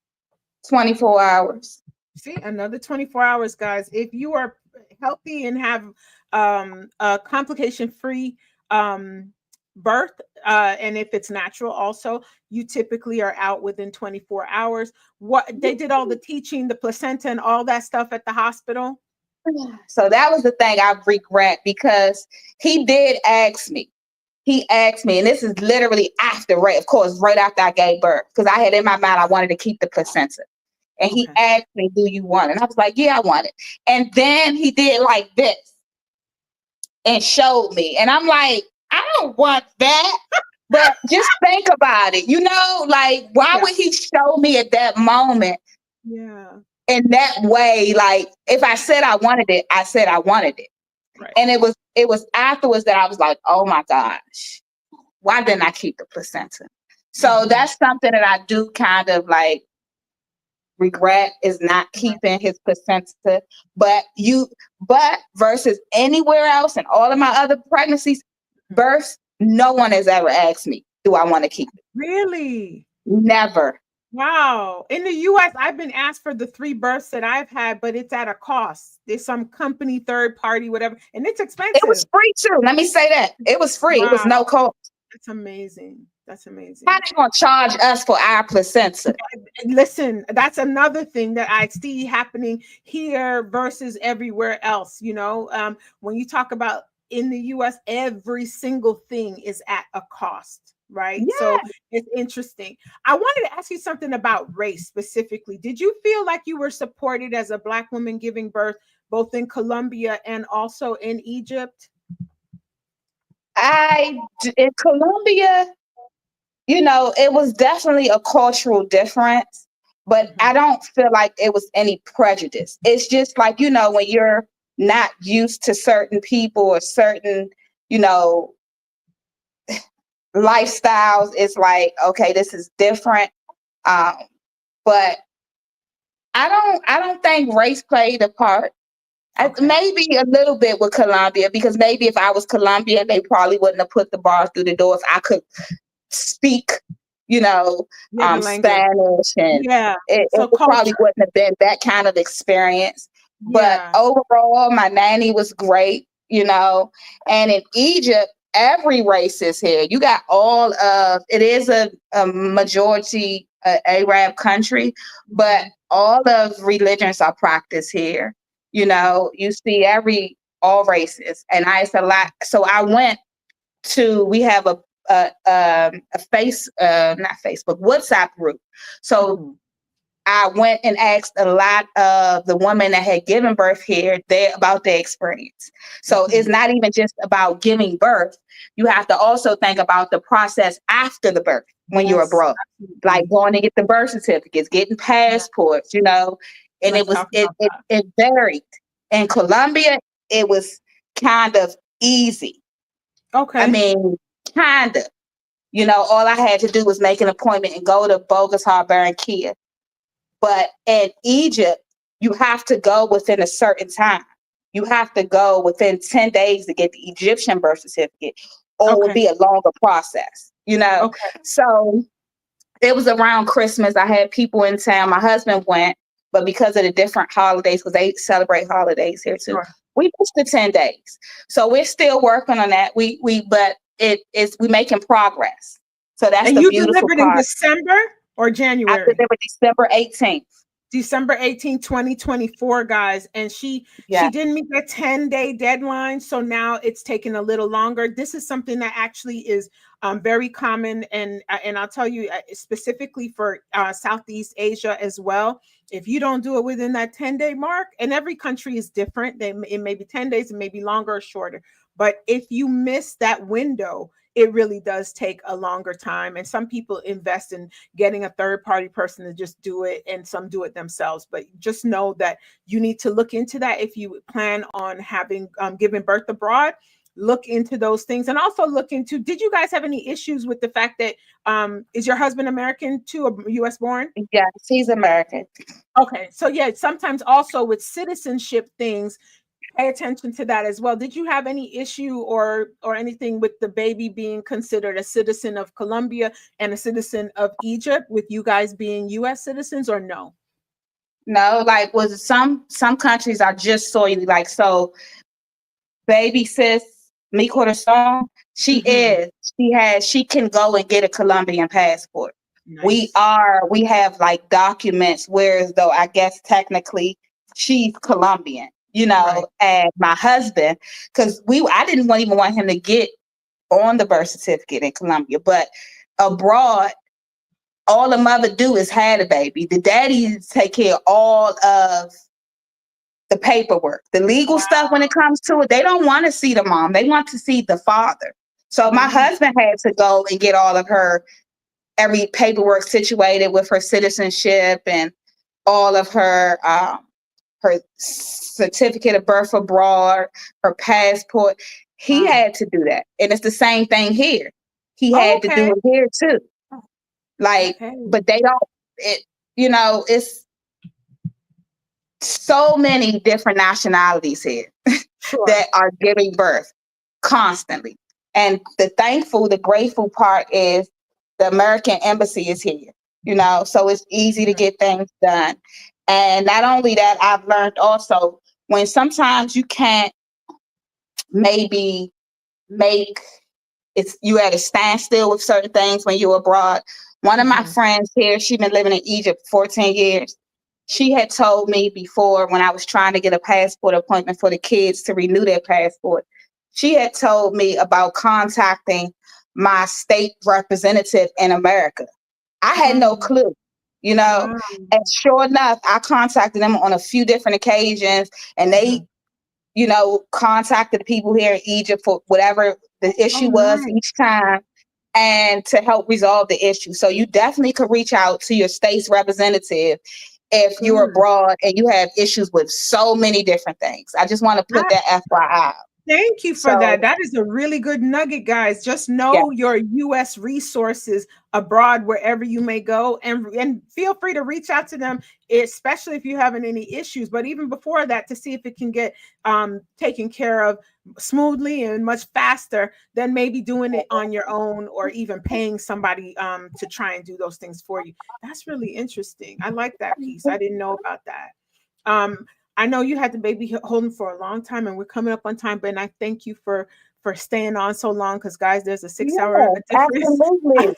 [SPEAKER 2] 24 hours.
[SPEAKER 1] See, another 24 hours, guys. If you are healthy and have a complication-free birth, and if it's natural also, you typically are out within 24 hours. What they did all the teaching, the placenta and all that stuff at the hospital.
[SPEAKER 2] So that was the thing I regret, because he did ask me. He asked me, and this is literally after, right after I gave birth, because I had in my mind I wanted to keep the placenta. And he asked me, do you want it? And I was like, yeah, I want it. And then he did like this and showed me. And I'm like, I don't want that. But just think about it. Like, why would he show me at that moment?
[SPEAKER 1] Yeah.
[SPEAKER 2] In that way, like, if I said I wanted it, I said I wanted it. Right. And it was afterwards that I was like, oh my gosh, why didn't I keep the placenta? So that's something that I do kind of like regret, is not keeping his placenta. But versus anywhere else and all of my other pregnancies, births, no one has ever asked me, do I want to keep it?
[SPEAKER 1] Really?
[SPEAKER 2] Never.
[SPEAKER 1] Wow. In the US, I've been asked for the 3 births that I've had, but it's at a cost. There's some company, third party, whatever, and it's expensive.
[SPEAKER 2] It was free too. Let me say that. It was free. Wow. It was no cost.
[SPEAKER 1] That's amazing. That's amazing.
[SPEAKER 2] How they gonna charge us for our placenta?
[SPEAKER 1] Listen, that's another thing that I see happening here versus everywhere else. When you talk about in the US, every single thing is at a cost, right? Yeah. So it's interesting. I wanted to ask you something about race specifically. Did you feel like you were supported as a Black woman giving birth, both in Colombia and also in Egypt?
[SPEAKER 2] In Colombia, it was definitely a cultural difference, but I don't feel like it was any prejudice. It's just like, when you're not used to certain people or certain, lifestyles, it's like, okay, this is different. But I don't think race played a part. Okay. Maybe a little bit with Colombia, because maybe if I was Colombian, they probably wouldn't have put the bars through the door if I could speak, Spanish, and it probably wouldn't have been that kind of experience. Yeah. But overall, my nanny was great, and in Egypt, every race is here. You got it is a majority Arab country, but all of religions are practiced here. You see all races, and it's a lot. So I went we have a not Facebook, WhatsApp group. So I went and asked a lot of the women that had given birth here about their experience. So it's not even just about giving birth. You have to also think about the process after the birth when you're abroad, like going to get the birth certificates, getting passports, and it varied. In Colombia, it was kind of easy.
[SPEAKER 1] Okay.
[SPEAKER 2] I mean, kind of. All I had to do was make an appointment and go to Bogota, Barranquilla. But in Egypt, you have to go within a certain time. You have to go within 10 days to get the Egyptian birth certificate, or it would be a longer process,
[SPEAKER 1] Okay.
[SPEAKER 2] So it was around Christmas. I had people in town. My husband went, but because of the different holidays, because they celebrate holidays here too, we pushed the 10 days. So we're still working on that. But we making progress. So that's the beautiful part.
[SPEAKER 1] And you delivered in December or January?
[SPEAKER 2] I delivered December 18th.
[SPEAKER 1] December 18th, 2024, guys. And she didn't meet the 10-day deadline. So now it's taking a little longer. This is something that actually is very common. And I'll tell you specifically for Southeast Asia as well. If you don't do it within that 10-day mark, and every country is different, it may be 10 days, it may be longer or shorter. But if you miss that window, it really does take a longer time. And some people invest in getting a third-party person to just do it, and some do it themselves. But just know that you need to look into that if you plan on having giving birth abroad. Look into those things, and also look into, did you guys have any issues with the fact that is your husband American too, or US born?
[SPEAKER 2] Yes, he's American.
[SPEAKER 1] Okay, so sometimes also with citizenship things, pay attention to that as well. Did you have any issue or anything with the baby being considered a citizen of Colombia and a citizen of Egypt, with you guys being US citizens, or no?
[SPEAKER 2] No, like with some countries I just saw you, like, so baby sis me Curaçao, she can go and get a Colombian passport. Nice. We have like documents, whereas though I guess technically she's Colombian, and my husband, because I didn't even want him to get on the birth certificate in Colombia, but abroad, all the mother do is have a baby. The daddy take care of all of the paperwork, the legal stuff. When it comes to it, they don't want to see the mom. They want to see the father. So my husband had to go and get all of every paperwork situated with her citizenship and all of her certificate of birth abroad, her passport. He had to do that. And it's the same thing here. He had to do it here too. But they don't, it's so many different nationalities here that are giving birth constantly. And the grateful part is the American embassy is here, so it's easy to get things done. And not only that, I've learned also, when sometimes you can't maybe you at a standstill with certain things when you're abroad. One of my friends here, she's been living in Egypt for 14 years. She had told me before, when I was trying to get a passport appointment for the kids to renew their passport, she had told me about contacting my state representative in America. I had no clue, and sure enough, I contacted them on a few different occasions, and they, contacted the people here in Egypt for whatever the issue was each time, and to help resolve the issue. So you definitely could reach out to your state's representative if you're abroad and you have issues with so many different things. I just want to put that FYI.
[SPEAKER 1] Thank you for that. That is a really good nugget, guys. Just know your U.S. resources abroad, wherever you may go, and feel free to reach out to them, especially if you're having any issues. But even before that, to see if it can get taken care of smoothly and much faster than maybe doing it on your own, or even paying somebody to try and do those things for you. That's really interesting. I like that piece. I didn't know about that. I know you had the baby holding for a long time, and we're coming up on time, but I thank you for staying on so long, because guys, there's a 6-hour difference.
[SPEAKER 2] Absolutely.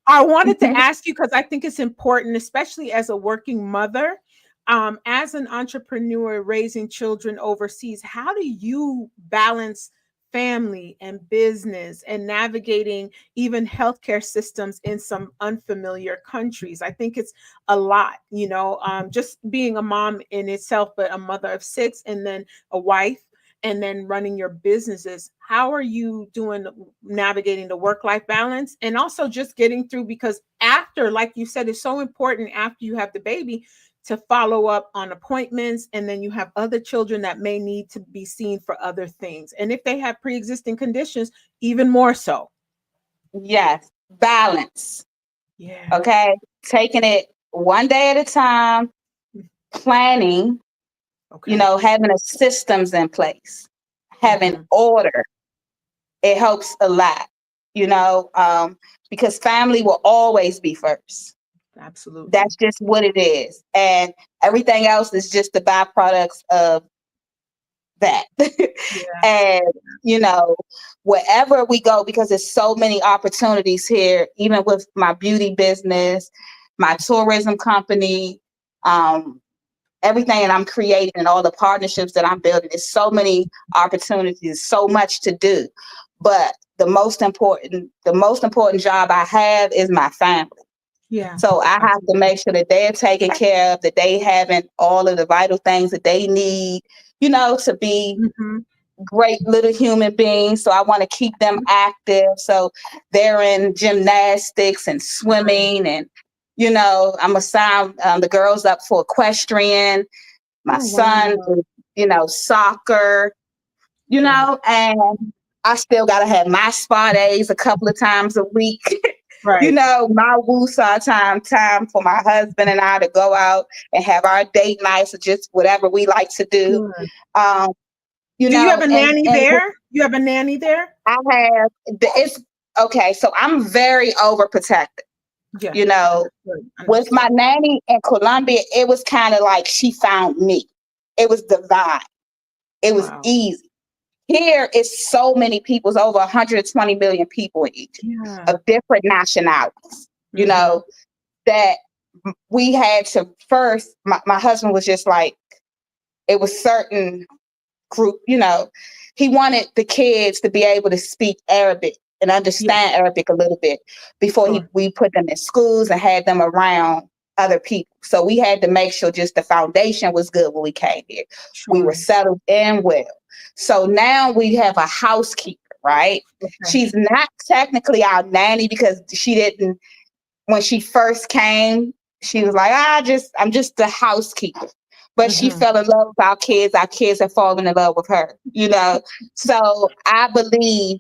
[SPEAKER 1] I wanted to ask you, because I think it's important, especially as a working mother, as an entrepreneur raising children overseas, how do you balance family and business and navigating even healthcare systems in some unfamiliar countries. I think it's a lot, just being a mom in itself, but a mother of 6 and then a wife and then running your businesses. How are you doing navigating the work-life balance and also just getting through? Because after, like you said, it's so important after you have the baby to follow up on appointments. And then you have other children that may need to be seen for other things. And if they have pre-existing conditions, even more so.
[SPEAKER 2] Yes. Balance.
[SPEAKER 1] Yeah.
[SPEAKER 2] Okay. Taking it one day at a time, planning,
[SPEAKER 1] Okay.
[SPEAKER 2] Having a systems in place, having order. It helps a lot, because family will always be first.
[SPEAKER 1] Absolutely.
[SPEAKER 2] That's just what it is. And everything else is just the byproducts of that. Yeah. And, wherever we go, because there's so many opportunities here, even with my beauty business, my tourism company, everything that I'm creating and all the partnerships that I'm building, there's so many opportunities, so much to do. But the most important job I have is my family.
[SPEAKER 1] Yeah.
[SPEAKER 2] So I have to make sure that they're taken care of, that they having all of the vital things that they need, to be great little human beings. So I want to keep them active. So they're in gymnastics and swimming, and I'm gonna sign the girls up for equestrian. My son, soccer. And I still gotta have my spa days a couple of times a week.
[SPEAKER 1] Right.
[SPEAKER 2] My woosah time for my husband and I to go out and have our date nights or just whatever we like to do.
[SPEAKER 1] Do you have a nanny there? You have a nanny there?
[SPEAKER 2] I have. It's okay. So I'm very overprotective.
[SPEAKER 1] Yeah.
[SPEAKER 2] With my nanny in Colombia, it was kind of like she found me. It was divine. It was easy. Here is so many people. It's over 120 million people in Egypt of different nationalities, that we had to first, my husband was just like, it was certain group, he wanted the kids to be able to speak Arabic and understand Arabic a little bit before we put them in schools and had them around other people. So we had to make sure just the foundation was good when we came here. We were settled in well. So now we have a housekeeper, right? Okay. She's not technically our nanny because she didn't, when she first came, she was like, I'm just the housekeeper. But she fell in love with our kids have fallen in love with her, So I believe,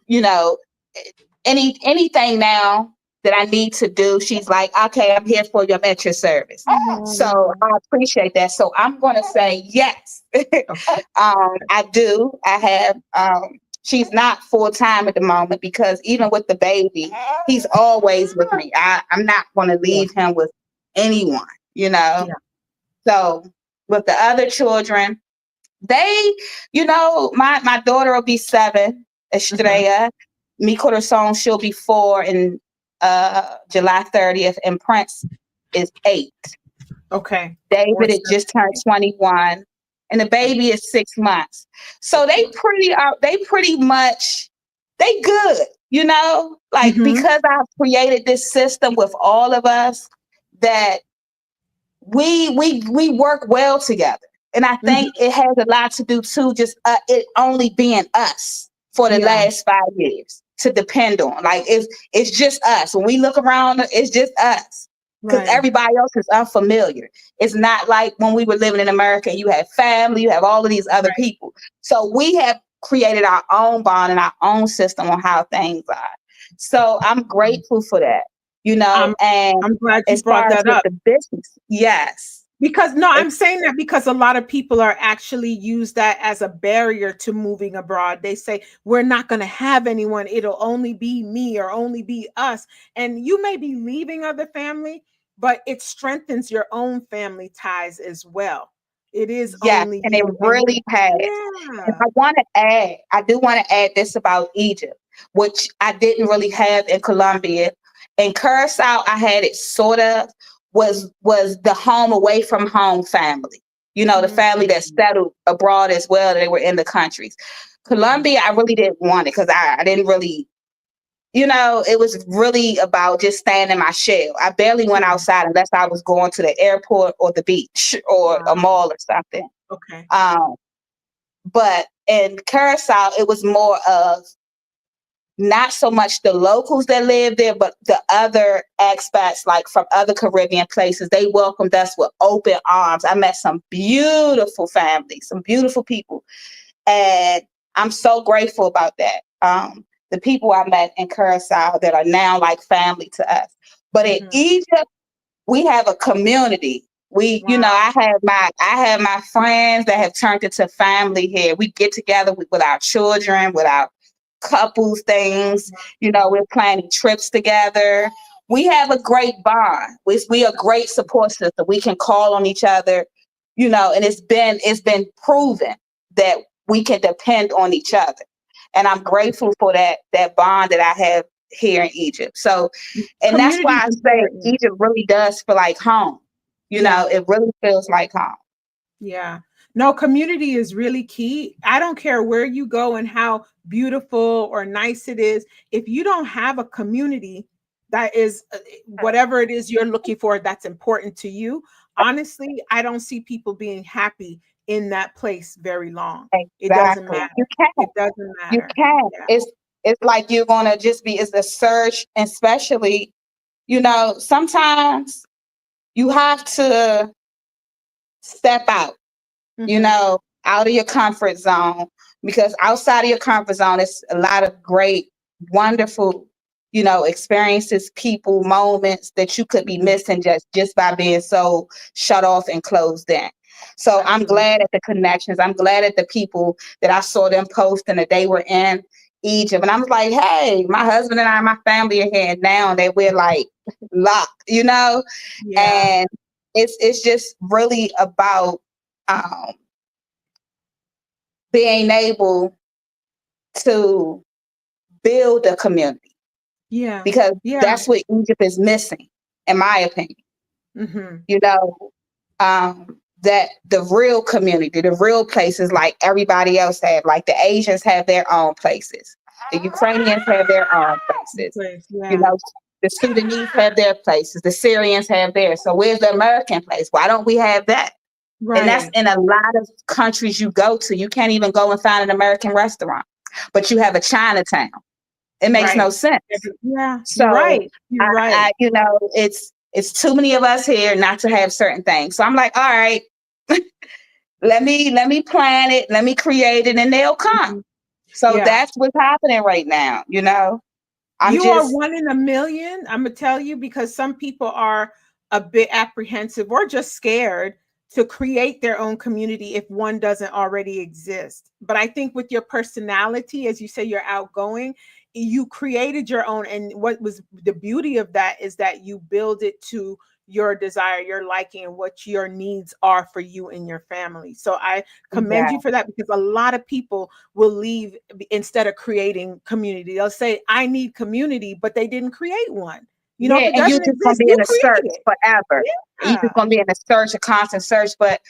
[SPEAKER 2] anything now that I need to do, she's like, okay, I'm here for you. I'm at your service. So I appreciate that. So I'm going to say yes. I do. I have, she's not full-time at the moment because even with the baby, he's always with me. I'm not going to leave him with anyone, So with the other children, they, my daughter will be 7, Estrella. Mi Corazon, she'll be 4 in July 30th, and Prince is 8.
[SPEAKER 1] Okay.
[SPEAKER 2] David had just turned 21, and the baby is 6 months. So they pretty much good, because I've created this system with all of us that we work well together. And I think it has a lot to do too, just it only being us for the last 5 years to depend on. Like it's just us. When we look around, it's just us. Because everybody else is unfamiliar. It's not like when we were living in America, you have family, you have all of these other people. So we have created our own bond and our own system on how things are. So I'm grateful for that, and
[SPEAKER 1] I'm glad you brought that up.
[SPEAKER 2] The business, yes.
[SPEAKER 1] Because I'm saying that because a lot of people are actually use that as a barrier to moving abroad. They say, we're not going to have anyone. It'll only be me or only be us. And you may be leaving other family, but it strengthens your own family ties as well. It is only
[SPEAKER 2] and it really has. And I do want to add this about Egypt, which I didn't really have in Colombia. In Curaçao, I had it sort of, was the home away from home family. the family that settled abroad as well. They were in the countries. Colombia, I really didn't want it because I didn't really, it was really about just staying in my shell. I barely went outside unless I was going to the airport or the beach or a mall or something.
[SPEAKER 1] Okay.
[SPEAKER 2] But in Curaçao, it was more of not so much the locals that lived there, but the other expats, like from other Caribbean places. They welcomed us with open arms. I met some beautiful families, some beautiful people. And I'm so grateful about that. The people I met in Curaçao that are now like family to us. But in Egypt, we have a community. I have my friends that have turned into family here. We get together with our children, with our couples things. We're planning trips together. We have a great bond. We are a great support system. We can call on each other, and it's been proven that we can depend on each other. And I'm grateful for that bond that I have here in Egypt. So, and that's why I say Egypt really does feel like home. It really feels like home.
[SPEAKER 1] Yeah. No, community is really key. I don't care where you go and how beautiful or nice it is. If you don't have a community that is whatever it is you're looking for that's important to you, honestly, I don't see people being happy in that place very long.
[SPEAKER 2] Exactly.
[SPEAKER 1] It doesn't matter.
[SPEAKER 2] You can't.
[SPEAKER 1] It doesn't matter.
[SPEAKER 2] You can't. Yeah. It's like you're gonna just be. It's a search, and especially, sometimes you have to step out. Out of your comfort zone, because outside of your comfort zone, it's a lot of great, wonderful, experiences, people, moments that you could be missing just by being so shut off and closed in. So I'm glad at the connections. I'm glad at the people that I saw them posting that they were in Egypt. And I was like, hey, my husband and I, my family are here now, and we're like locked,
[SPEAKER 1] Yeah.
[SPEAKER 2] And it's just really about being able to build a community.
[SPEAKER 1] Yeah.
[SPEAKER 2] Because that's what Egypt is missing, in my opinion. That the real community, the real places like everybody else have, like the Asians have their own places. The Ukrainians have their own places. The Sudanese have their places. The Syrians have theirs. So where's the American place? Why don't we have that?
[SPEAKER 1] Right.
[SPEAKER 2] And that's in a lot of countries you go to. You can't even go and find an American restaurant, but you have a Chinatown. It makes no sense.
[SPEAKER 1] Yeah.
[SPEAKER 2] So
[SPEAKER 1] You're right.
[SPEAKER 2] It's too many of us here not to have certain things. So I'm like, all right, let me plan it, let me create it, and they'll come. So that's what's happening right now. You
[SPEAKER 1] are one in a million. I'm gonna tell you, because some people are a bit apprehensive or just scared to create their own community if one doesn't already exist. But I think with your personality, as you say, you're outgoing, you created your own. And what was the beauty of that is that you build it to your desire, your liking, and what your needs are for you and your family. So I commend you for that, because a lot of people will leave instead of creating community. They'll say, I need community, but they didn't create one.
[SPEAKER 2] And you're just going to be in a search forever. You're just going to be in a search, a constant search. But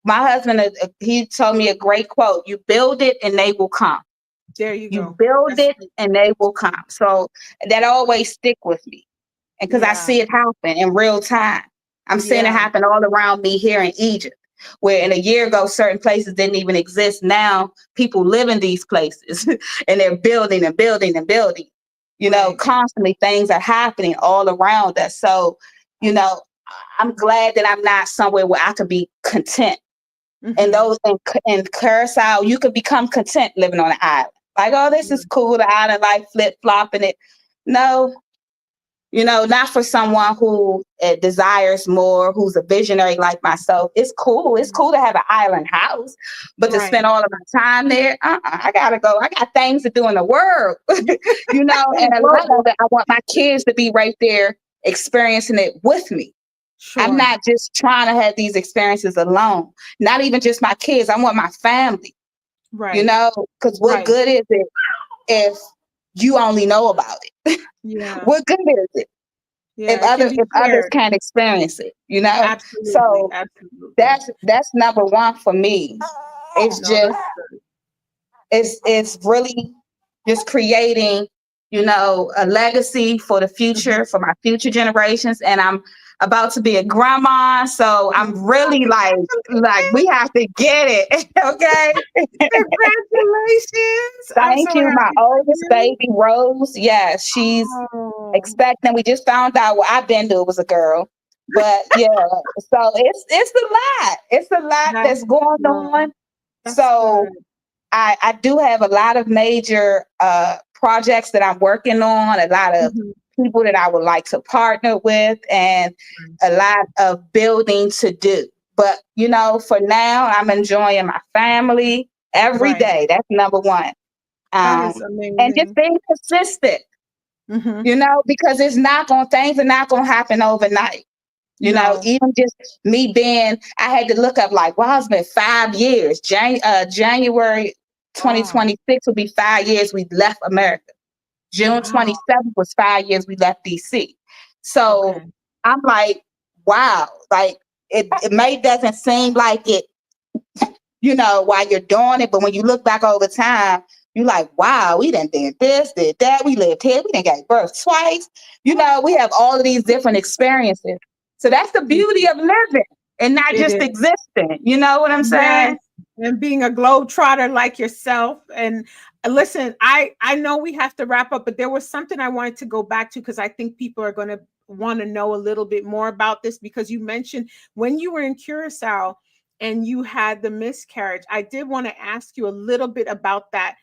[SPEAKER 2] my husband, he told me a great quote: you build it and they will come.
[SPEAKER 1] There you go.
[SPEAKER 2] You build it and they will come. So that always stick with me. And because I see it happen in real time. I'm seeing it happen all around me here in Egypt, where in a year ago, certain places didn't even exist. Now people live in these places and they're building and building and building. Constantly things are happening all around us. So, I'm glad that I'm not somewhere where I could be content. And those in Curaçao, you could become content living on an island. Like, oh, this is cool, the island life, flip-flopping it. No, not for someone who desires more, who's a visionary like myself. It's cool. It's cool to have an island house, but to spend all of my time there, I gotta go. I got things to do in the world, and a level that I want my kids to be right there experiencing it with me. Sure. I'm not just trying to have these experiences alone. Not even just my kids. I want my family. Right. Because what good is it if you only know about it?
[SPEAKER 1] Yeah.
[SPEAKER 2] What good is it?
[SPEAKER 1] Yeah, it can be
[SPEAKER 2] if others
[SPEAKER 1] shared.
[SPEAKER 2] can't experience it, you know.
[SPEAKER 1] Absolutely,
[SPEAKER 2] So
[SPEAKER 1] absolutely.
[SPEAKER 2] that's number one for me. It's
[SPEAKER 1] No,
[SPEAKER 2] just
[SPEAKER 1] that's good.
[SPEAKER 2] it's really just creating, a legacy for the
[SPEAKER 1] Mhm.
[SPEAKER 2] future, for my future generations. And I'm about to be a grandma, so I'm really like we have to get it. Okay.
[SPEAKER 1] Congratulations. I'm
[SPEAKER 2] Thank
[SPEAKER 1] so
[SPEAKER 2] you. My
[SPEAKER 1] happy for
[SPEAKER 2] oldest
[SPEAKER 1] you.
[SPEAKER 2] baby, Rose. Yes, she's
[SPEAKER 1] Oh,
[SPEAKER 2] expecting. We just found out what I've been to. It was a girl. But yeah, so it's a lot. It's a lot
[SPEAKER 1] that's
[SPEAKER 2] that's going
[SPEAKER 1] good.
[SPEAKER 2] on.
[SPEAKER 1] That's
[SPEAKER 2] So
[SPEAKER 1] good.
[SPEAKER 2] I do have a lot of major projects that I'm working on, a lot of
[SPEAKER 1] Mhm.
[SPEAKER 2] people that I would like to partner with, and a lot of building to do. But, for now, I'm enjoying my family every
[SPEAKER 1] Right.
[SPEAKER 2] day. That's number one.
[SPEAKER 1] That is
[SPEAKER 2] And just
[SPEAKER 1] amazing.
[SPEAKER 2] being consistent,
[SPEAKER 1] Hmm.
[SPEAKER 2] because things are not going to happen overnight.
[SPEAKER 1] No.
[SPEAKER 2] Even just me I had to look up like, wow, it's been 5 years. January
[SPEAKER 1] Wow.
[SPEAKER 2] 2026 will be 5 years we left America. June
[SPEAKER 1] Wow.
[SPEAKER 2] 27th was 5 years we left DC. So
[SPEAKER 1] Okay.
[SPEAKER 2] I'm like, wow, like it may doesn't seem like it, while you're doing it, but when you look back over time, you're like, wow, we done did this, did that, we lived here, we done got birth twice. We have all of these different experiences. So that's the beauty of living and not
[SPEAKER 1] It
[SPEAKER 2] just
[SPEAKER 1] is.
[SPEAKER 2] existing. You know what I'm
[SPEAKER 1] Yes,
[SPEAKER 2] saying?
[SPEAKER 1] and being a globetrotter like yourself. And listen, I know we have to wrap up, but there was something I wanted to go back to because I think people are going to want to know a little bit more about this because you mentioned when you were in Curacao and you had the miscarriage. I did want to ask you a little bit about that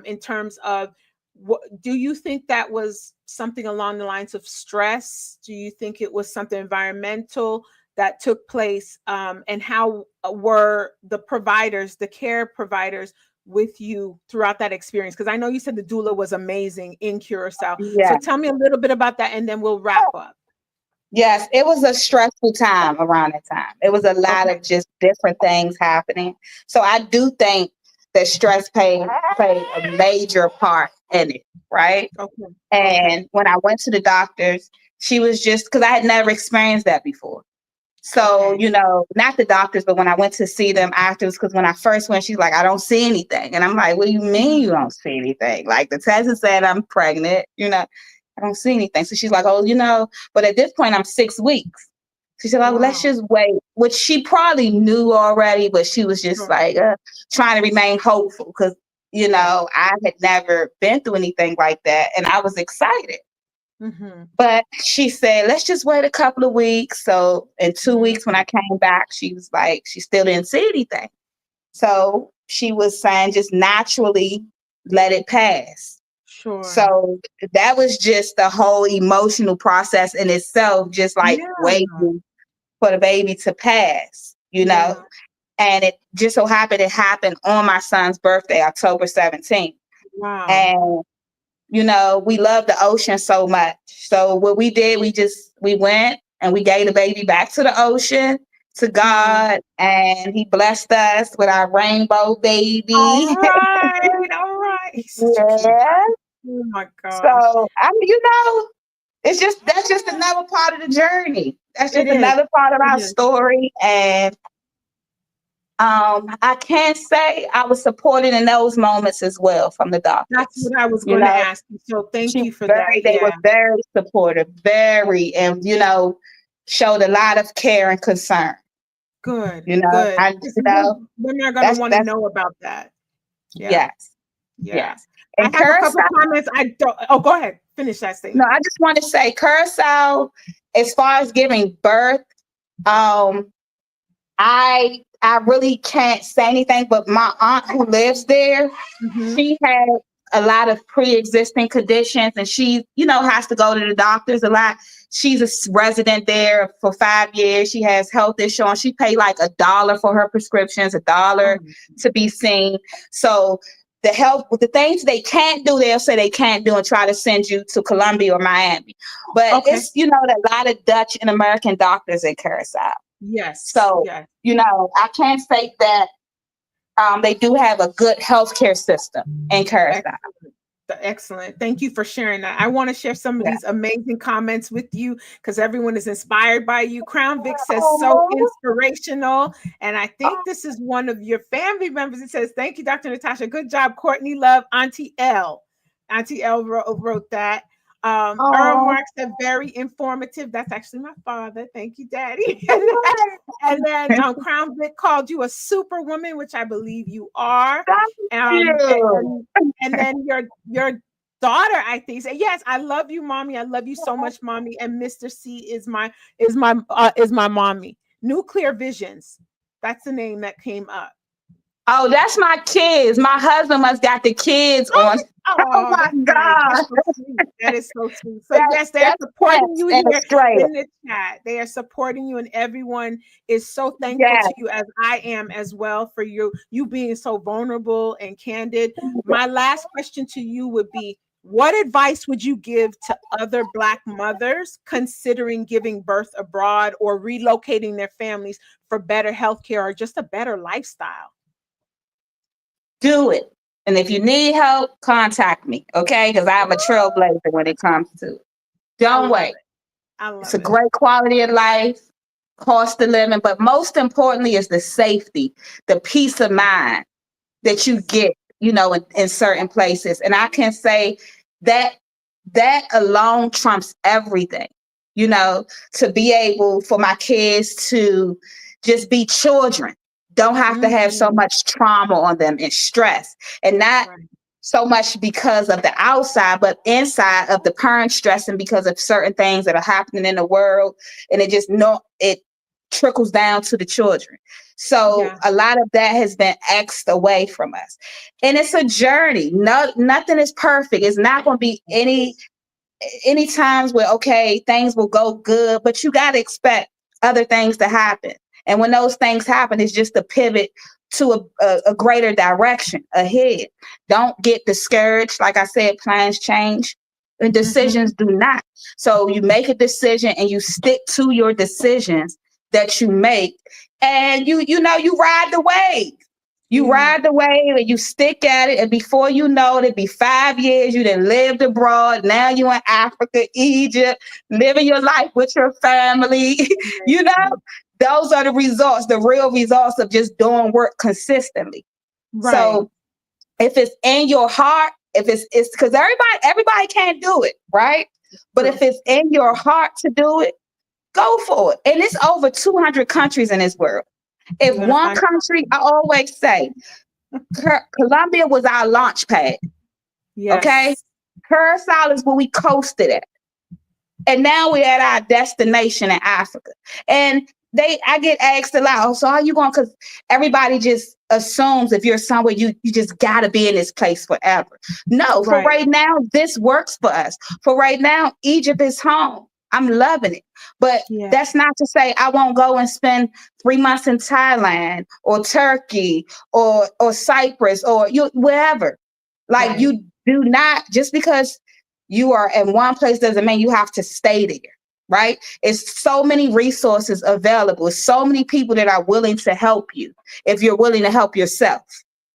[SPEAKER 1] in terms of what do you think that was something along the lines of stress? Do you think it was something environmental that took place, and how were the providers, the care providers with you throughout that experience? Because I know you said the doula was amazing in Curacao. So
[SPEAKER 2] Yeah.
[SPEAKER 1] tell me a little bit about that and then we'll wrap up.
[SPEAKER 2] Yes, it was a stressful time around that time. It was a lot
[SPEAKER 1] Okay.
[SPEAKER 2] of just different things happening. So I do think that stress played a major part in it, right?
[SPEAKER 1] Okay. Okay.
[SPEAKER 2] And when I went to the doctors, she was just because I had never experienced that before. So,
[SPEAKER 1] Okay.
[SPEAKER 2] not the doctors, but when I went to see them afterwards, because when I first went, she's like, I don't see anything. And I'm like, what do you mean you don't see anything? Like the test is saying I'm pregnant, I don't see anything. So she's like, oh, but at this point I'm 6 weeks. She said, oh, well, let's
[SPEAKER 1] Wow.
[SPEAKER 2] just wait, which she probably knew already, but she was just
[SPEAKER 1] Sure.
[SPEAKER 2] like trying to remain hopeful because,
[SPEAKER 1] Yeah.
[SPEAKER 2] I had never been through anything like that. And I was excited.
[SPEAKER 1] Mm-hmm.
[SPEAKER 2] But she said, let's just wait a couple of weeks. So in 2 weeks, when
[SPEAKER 1] Mm-hmm.
[SPEAKER 2] I came back, she was like, she still didn't see anything. So she was saying, just naturally let it pass.
[SPEAKER 1] Sure.
[SPEAKER 2] So that was just the whole emotional process in itself, just like
[SPEAKER 1] Yeah.
[SPEAKER 2] waiting for the baby to pass,
[SPEAKER 1] Yeah.
[SPEAKER 2] And it just so happened it happened on my son's birthday, October 17th.
[SPEAKER 1] Wow.
[SPEAKER 2] And we love the ocean so much. So what we did, we went and we gave the baby back to the ocean, to
[SPEAKER 1] Oh.
[SPEAKER 2] God, and he blessed us with our rainbow
[SPEAKER 1] All
[SPEAKER 2] baby.
[SPEAKER 1] right. All right. He's such a cute.
[SPEAKER 2] Yeah.
[SPEAKER 1] Oh my gosh.
[SPEAKER 2] So that's just another part of the journey. That's
[SPEAKER 1] It
[SPEAKER 2] just
[SPEAKER 1] is.
[SPEAKER 2] another part of
[SPEAKER 1] It
[SPEAKER 2] our
[SPEAKER 1] is.
[SPEAKER 2] story. And I can't say I was supported in those moments as well from the
[SPEAKER 1] That's
[SPEAKER 2] doctors.
[SPEAKER 1] what I was
[SPEAKER 2] You
[SPEAKER 1] going to
[SPEAKER 2] know,
[SPEAKER 1] ask you. So thank you for that.
[SPEAKER 2] they were
[SPEAKER 1] Yeah.
[SPEAKER 2] very supportive, very, and showed a lot of care and concern.
[SPEAKER 1] Good. Good.
[SPEAKER 2] I,
[SPEAKER 1] Because women are going to want to
[SPEAKER 2] that's
[SPEAKER 1] know about that. Yeah.
[SPEAKER 2] yes,
[SPEAKER 1] Yeah.
[SPEAKER 2] yes.
[SPEAKER 1] I
[SPEAKER 2] And
[SPEAKER 1] have a couple
[SPEAKER 2] Curacao,
[SPEAKER 1] comments. I don't. Oh, go ahead. Finish that
[SPEAKER 2] no,
[SPEAKER 1] statement.
[SPEAKER 2] I just want to say Curacao, as far as giving birth, um, I really can't say anything, but my aunt who lives there,
[SPEAKER 1] Mm-hmm.
[SPEAKER 2] she had a lot of pre-existing conditions and she, has to go to the doctors a lot. She's a resident there for 5 years. She has health issues. She paid like $1 for her prescriptions, $1 to be seen. So the things they can't do, they'll say they can't do and try to send you to Colombia or Miami. But
[SPEAKER 1] Okay.
[SPEAKER 2] it's, a lot of Dutch and American doctors in Curacao.
[SPEAKER 1] Yes.
[SPEAKER 2] So,
[SPEAKER 1] Yes.
[SPEAKER 2] I can't say that they do have a good healthcare system in Curaçao.
[SPEAKER 1] Excellent. Excellent. Thank you for sharing that. I want to share some of
[SPEAKER 2] Yeah.
[SPEAKER 1] these amazing comments with you because everyone is inspired by you. Crown Vic says, so
[SPEAKER 2] Oh,
[SPEAKER 1] inspirational. And I think this is one of your family members. It says, thank you, Dr. Natasha. Good job, Courtney Love, Auntie L. Auntie L wrote that. Earl
[SPEAKER 2] oh,
[SPEAKER 1] Mark said, very informative. That's actually my father. Thank you, Daddy. And then Crown Vic called you a superwoman, which I believe you are.
[SPEAKER 2] thank you.
[SPEAKER 1] And then your daughter, I think, said, yes, I love you, mommy. I love you so much, mommy. And Mr. C is my mommy. Nuclear Visions. That's the name that came up.
[SPEAKER 2] Oh, that's my kids. My husband must got the kids on. Oh
[SPEAKER 1] Oh,
[SPEAKER 2] my
[SPEAKER 1] that's nice. That's
[SPEAKER 2] God.
[SPEAKER 1] so sweet. That is so sweet. So yes, they're
[SPEAKER 2] That's
[SPEAKER 1] supporting
[SPEAKER 2] Prince
[SPEAKER 1] you
[SPEAKER 2] in
[SPEAKER 1] here
[SPEAKER 2] Australia.
[SPEAKER 1] in the chat. They are supporting you, and everyone is so thankful
[SPEAKER 2] Yes.
[SPEAKER 1] to you, as I am as well, for you being so vulnerable and candid. My last question to you would be, what advice would you give to other Black mothers considering giving birth abroad or relocating their families for better healthcare or just a better lifestyle?
[SPEAKER 2] Do it. And if you need help, contact me, okay? Because I'm a trailblazer when it comes to it. Don't wait.
[SPEAKER 1] I love
[SPEAKER 2] It's a
[SPEAKER 1] it.
[SPEAKER 2] great quality of life, cost of living, but most importantly is the safety, the peace of mind that you get, in certain places. And I can say that alone trumps everything, to be able for my kids to just be children, don't have to have so much trauma on them and stress, and not so much because of the outside, but inside of the parents stressing because of certain things that are happening in the world. And it trickles down to the children. So a lot of that has been X'd away from us. And it's a journey. Nothing is perfect. It's not going to be any times where, okay, things will go good, but you got to expect other things to happen. And when those things happen, it's just a pivot to a greater direction ahead. Don't get discouraged. Like I said, plans change and decisions do not. So you make a decision and you stick to your decisions that you make, and you ride the wave. You ride the wave and you stick at it, and before you know it, it'd be 5 years. You done lived abroad. Now you in Africa, Egypt, living your life with your family. Those are the results, the real results of just doing work consistently. So if it's in your heart, if it's because everybody can't do it, right? But if it's in your heart to do it, go for it. And it's over 200 countries in this world. If one country, I always say, Colombia was our launch pad. Yes. Okay? Curaçao is where we coasted at. And now we're at our destination in Africa. And I get asked a lot, so how you going? Because everybody just assumes if you're somewhere, you just got to be in this place forever. No, for right now, this works for us. For right now, Egypt is home. I'm loving it. But that's not to say I won't go and spend 3 months in Thailand or Turkey or Cyprus or wherever. Like you do not, just because you are in one place doesn't mean you have to stay there, right? It's so many resources available. So many people that are willing to help you if you're willing to help yourself,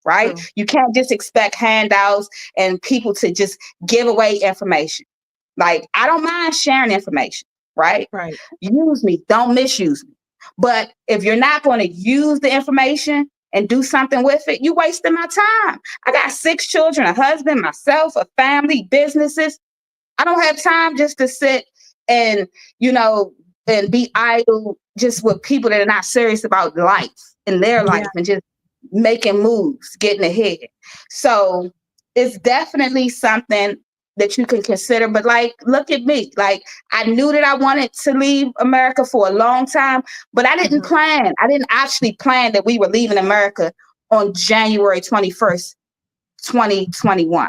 [SPEAKER 2] right? You can't just expect handouts and people to just give away information. Like, I don't mind sharing information, right? Use me, don't misuse me. But if you're not going to use the information and do something with it, you wasting my time. I got 6 children, a husband, myself, a family, businesses. I don't have time just to sit and, and be idle just with people that are not serious about life and their life and just making moves, getting ahead. So it's definitely something that you can consider. But like, look at me. Like, I knew that I wanted to leave America for a long time, but I didn't plan. I didn't actually plan that we were leaving America on January 21st, 2021.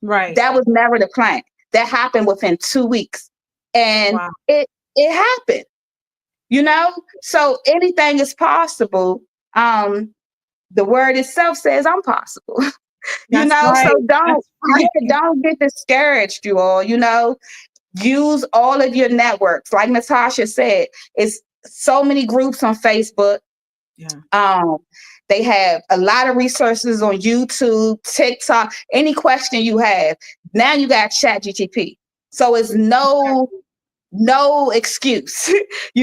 [SPEAKER 2] Right. That was never the plan. That happened within 2 weeks. And it happened, So anything is possible. The word itself says I'm possible. So don't get discouraged, you all, use all of your networks. Like Natasha said, it's so many groups on Facebook. They have a lot of resources on YouTube, TikTok, any question you have. Now you got ChatGPT. So it's no excuse, for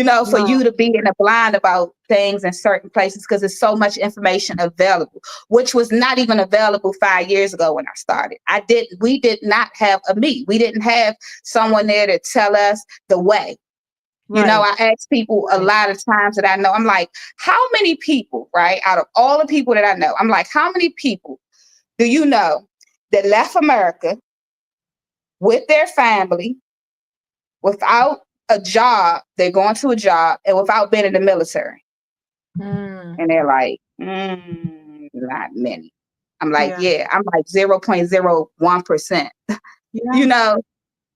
[SPEAKER 1] No.
[SPEAKER 2] you to be in the blind about things in certain places because there's so much information available, which was not even available 5 years ago when I started. We did not have a me. We didn't have someone there to tell us the way.
[SPEAKER 1] Right.
[SPEAKER 2] I ask people a lot of times that I know, I'm like, how many people, right, out of all the people that I know, I'm like, how many people do you know that left America with their family without a job? They're going to a job and without being in the military.
[SPEAKER 1] Mm.
[SPEAKER 2] And they're like, not many. I'm like, I'm like 0.01%,
[SPEAKER 1] Yeah.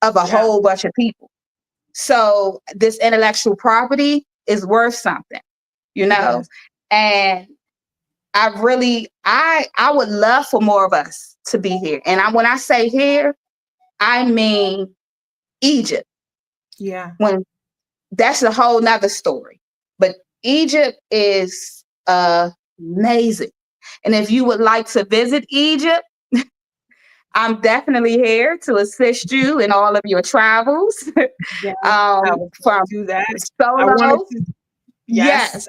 [SPEAKER 2] of a whole bunch of people. So this intellectual property is worth something,
[SPEAKER 1] Yes.
[SPEAKER 2] and I would love for more of us to be here. And when I say here, I mean Egypt.
[SPEAKER 1] Yeah.
[SPEAKER 2] When that's a whole nother story. But Egypt is amazing. And if you would like to visit Egypt, I'm definitely here to assist you in all of your travels.
[SPEAKER 1] Yes. I was going
[SPEAKER 2] From
[SPEAKER 1] to do that. I wanted
[SPEAKER 2] solo,
[SPEAKER 1] to.
[SPEAKER 2] yes,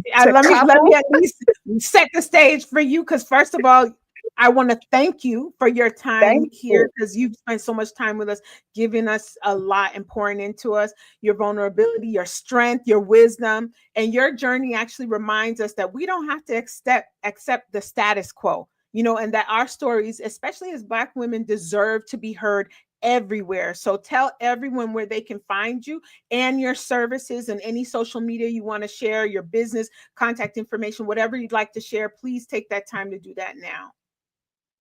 [SPEAKER 1] Yes.
[SPEAKER 2] to
[SPEAKER 1] Let me
[SPEAKER 2] couple.
[SPEAKER 1] at least set the stage for you, because first of all, I want to thank you for your time
[SPEAKER 2] Thank
[SPEAKER 1] here,
[SPEAKER 2] you.
[SPEAKER 1] because you've spent so much time with us, giving us a lot and pouring into us. Your vulnerability, your strength, your wisdom, and your journey actually reminds us that we don't have to accept the status quo, and that our stories, especially as Black women, deserve to be heard everywhere. So tell everyone where they can find you and your services, and any social media you want to share, your business contact information, whatever you'd like to share. Please take that time to do that now.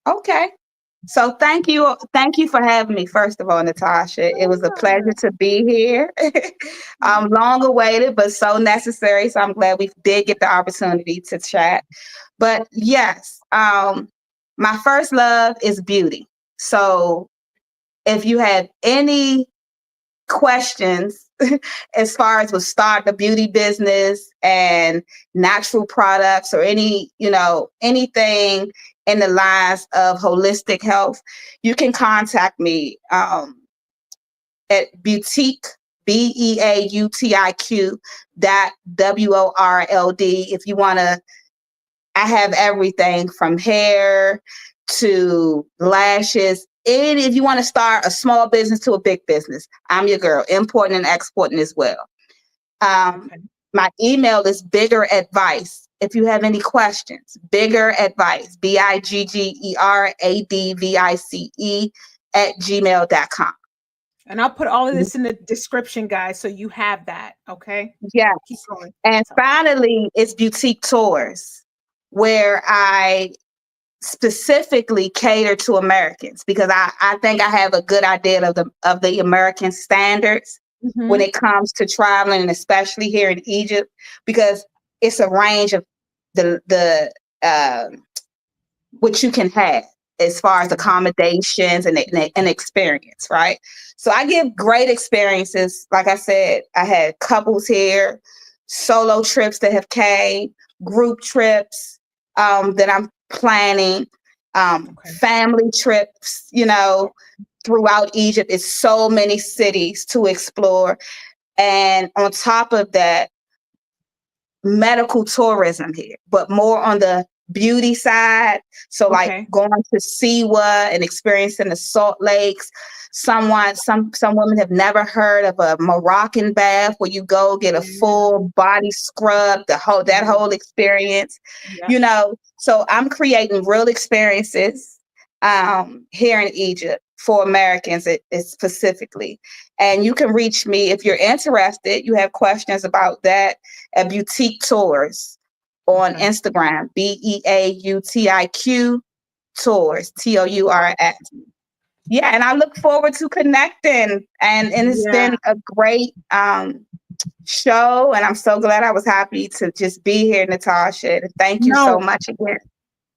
[SPEAKER 2] Okay. So thank you. Thank you for having me, first of all, Natasha. It was a pleasure to be here. Long awaited, but so necessary. So I'm glad we did get the opportunity to chat. But yes, my first love is beauty. So if you have any questions as far as with start the beauty business and natural products, or anything in the lines of holistic health, you can contact me at boutique BEAUTIQ .WORLD. If you want to, I have everything from hair to lashes. And if you want to start a small business to a big business, I'm your girl, importing and exporting as well. My email is bigger advice. If you have any questions, bigger advice, BIGGERADVICE @gmail.com.
[SPEAKER 1] And I'll put all of this in the description, guys, so you have that. Okay.
[SPEAKER 2] Yes.
[SPEAKER 1] Keep going.
[SPEAKER 2] And finally, it's boutique tours, where I specifically cater to Americans, because I think I have a good idea of the American standards when it comes to traveling, and especially here in Egypt, because it's a range of the what you can have as far as accommodations and experience, right? So I give great experiences. Like I said, I had couples here, solo trips that have came, group trips that I'm planning, family trips, throughout Egypt. It's so many cities to explore. And on top of that, medical tourism here, but more on the beauty side. So like going to Siwa and experiencing the salt lakes. Some women have never heard of a Moroccan bath, where you go get a full body scrub, that whole experience, So I'm creating real experiences here in Egypt for Americans specifically. And you can reach me if you're interested, you have questions about that, at Boutique Tours on Instagram, BEAUTIQ Tours, TOURS. Yeah, and I look forward to connecting. And it's been a great show, and I'm so glad. I was happy to just be here, Natasha. Thank you so much again.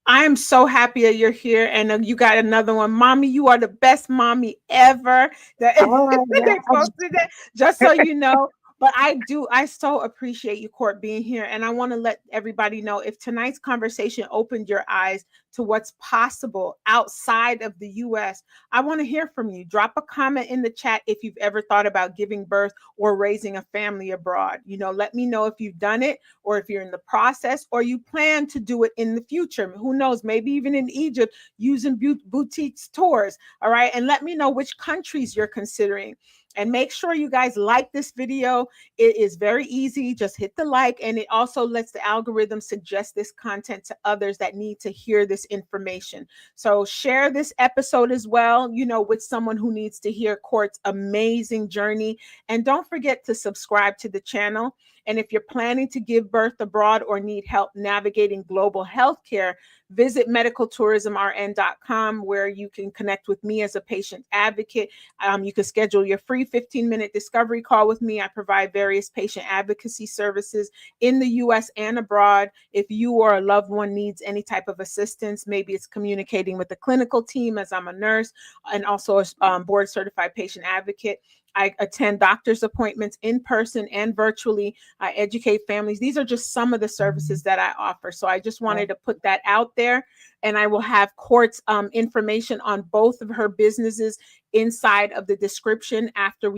[SPEAKER 1] I'm so happy that you're here, and you got another one. Mommy, you are the best mommy ever. That they posted that, just so you know. But I so appreciate you, Court, being here. And I want to let everybody know, if tonight's conversation opened your eyes to what's possible outside of the US, I want to hear from you. Drop a comment in the chat if you've ever thought about giving birth or raising a family abroad. Let me know if you've done it, or if you're in the process, or you plan to do it in the future. Who knows, maybe even in Egypt using boutique tours. All right. And let me know which countries you're considering. And make sure you guys like this video. It is very easy. Just hit the like, and it also lets the algorithm suggest this content to others that need to hear this information. So share this episode as well, with someone who needs to hear Court's amazing journey. And don't forget to subscribe to the channel. And if you're planning to give birth abroad or need help navigating global healthcare, visit MedicalTourismRN.com, where you can connect with me as a patient advocate. You can schedule your free 15-minute discovery call with me. I provide various patient advocacy services in the US and abroad. If you or a loved one needs any type of assistance, maybe it's communicating with the clinical team, as I'm a nurse and also a board certified patient advocate. I attend doctor's appointments in person and virtually. I educate families. These are just some of the services that I offer. So I just wanted to put that out there. And I will have Court's information on both of her businesses inside of the description after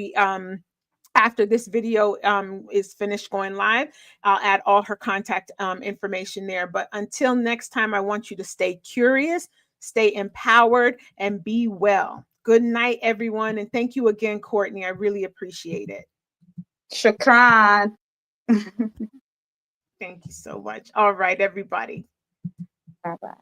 [SPEAKER 1] this video is finished going live. I'll add all her contact information there. But until next time, I want you to stay curious, stay empowered, and be well. Good night, everyone. And thank you again, Courtney. I really appreciate it.
[SPEAKER 2] Shukran.
[SPEAKER 1] Thank you so much. All right, everybody.
[SPEAKER 2] Bye-bye.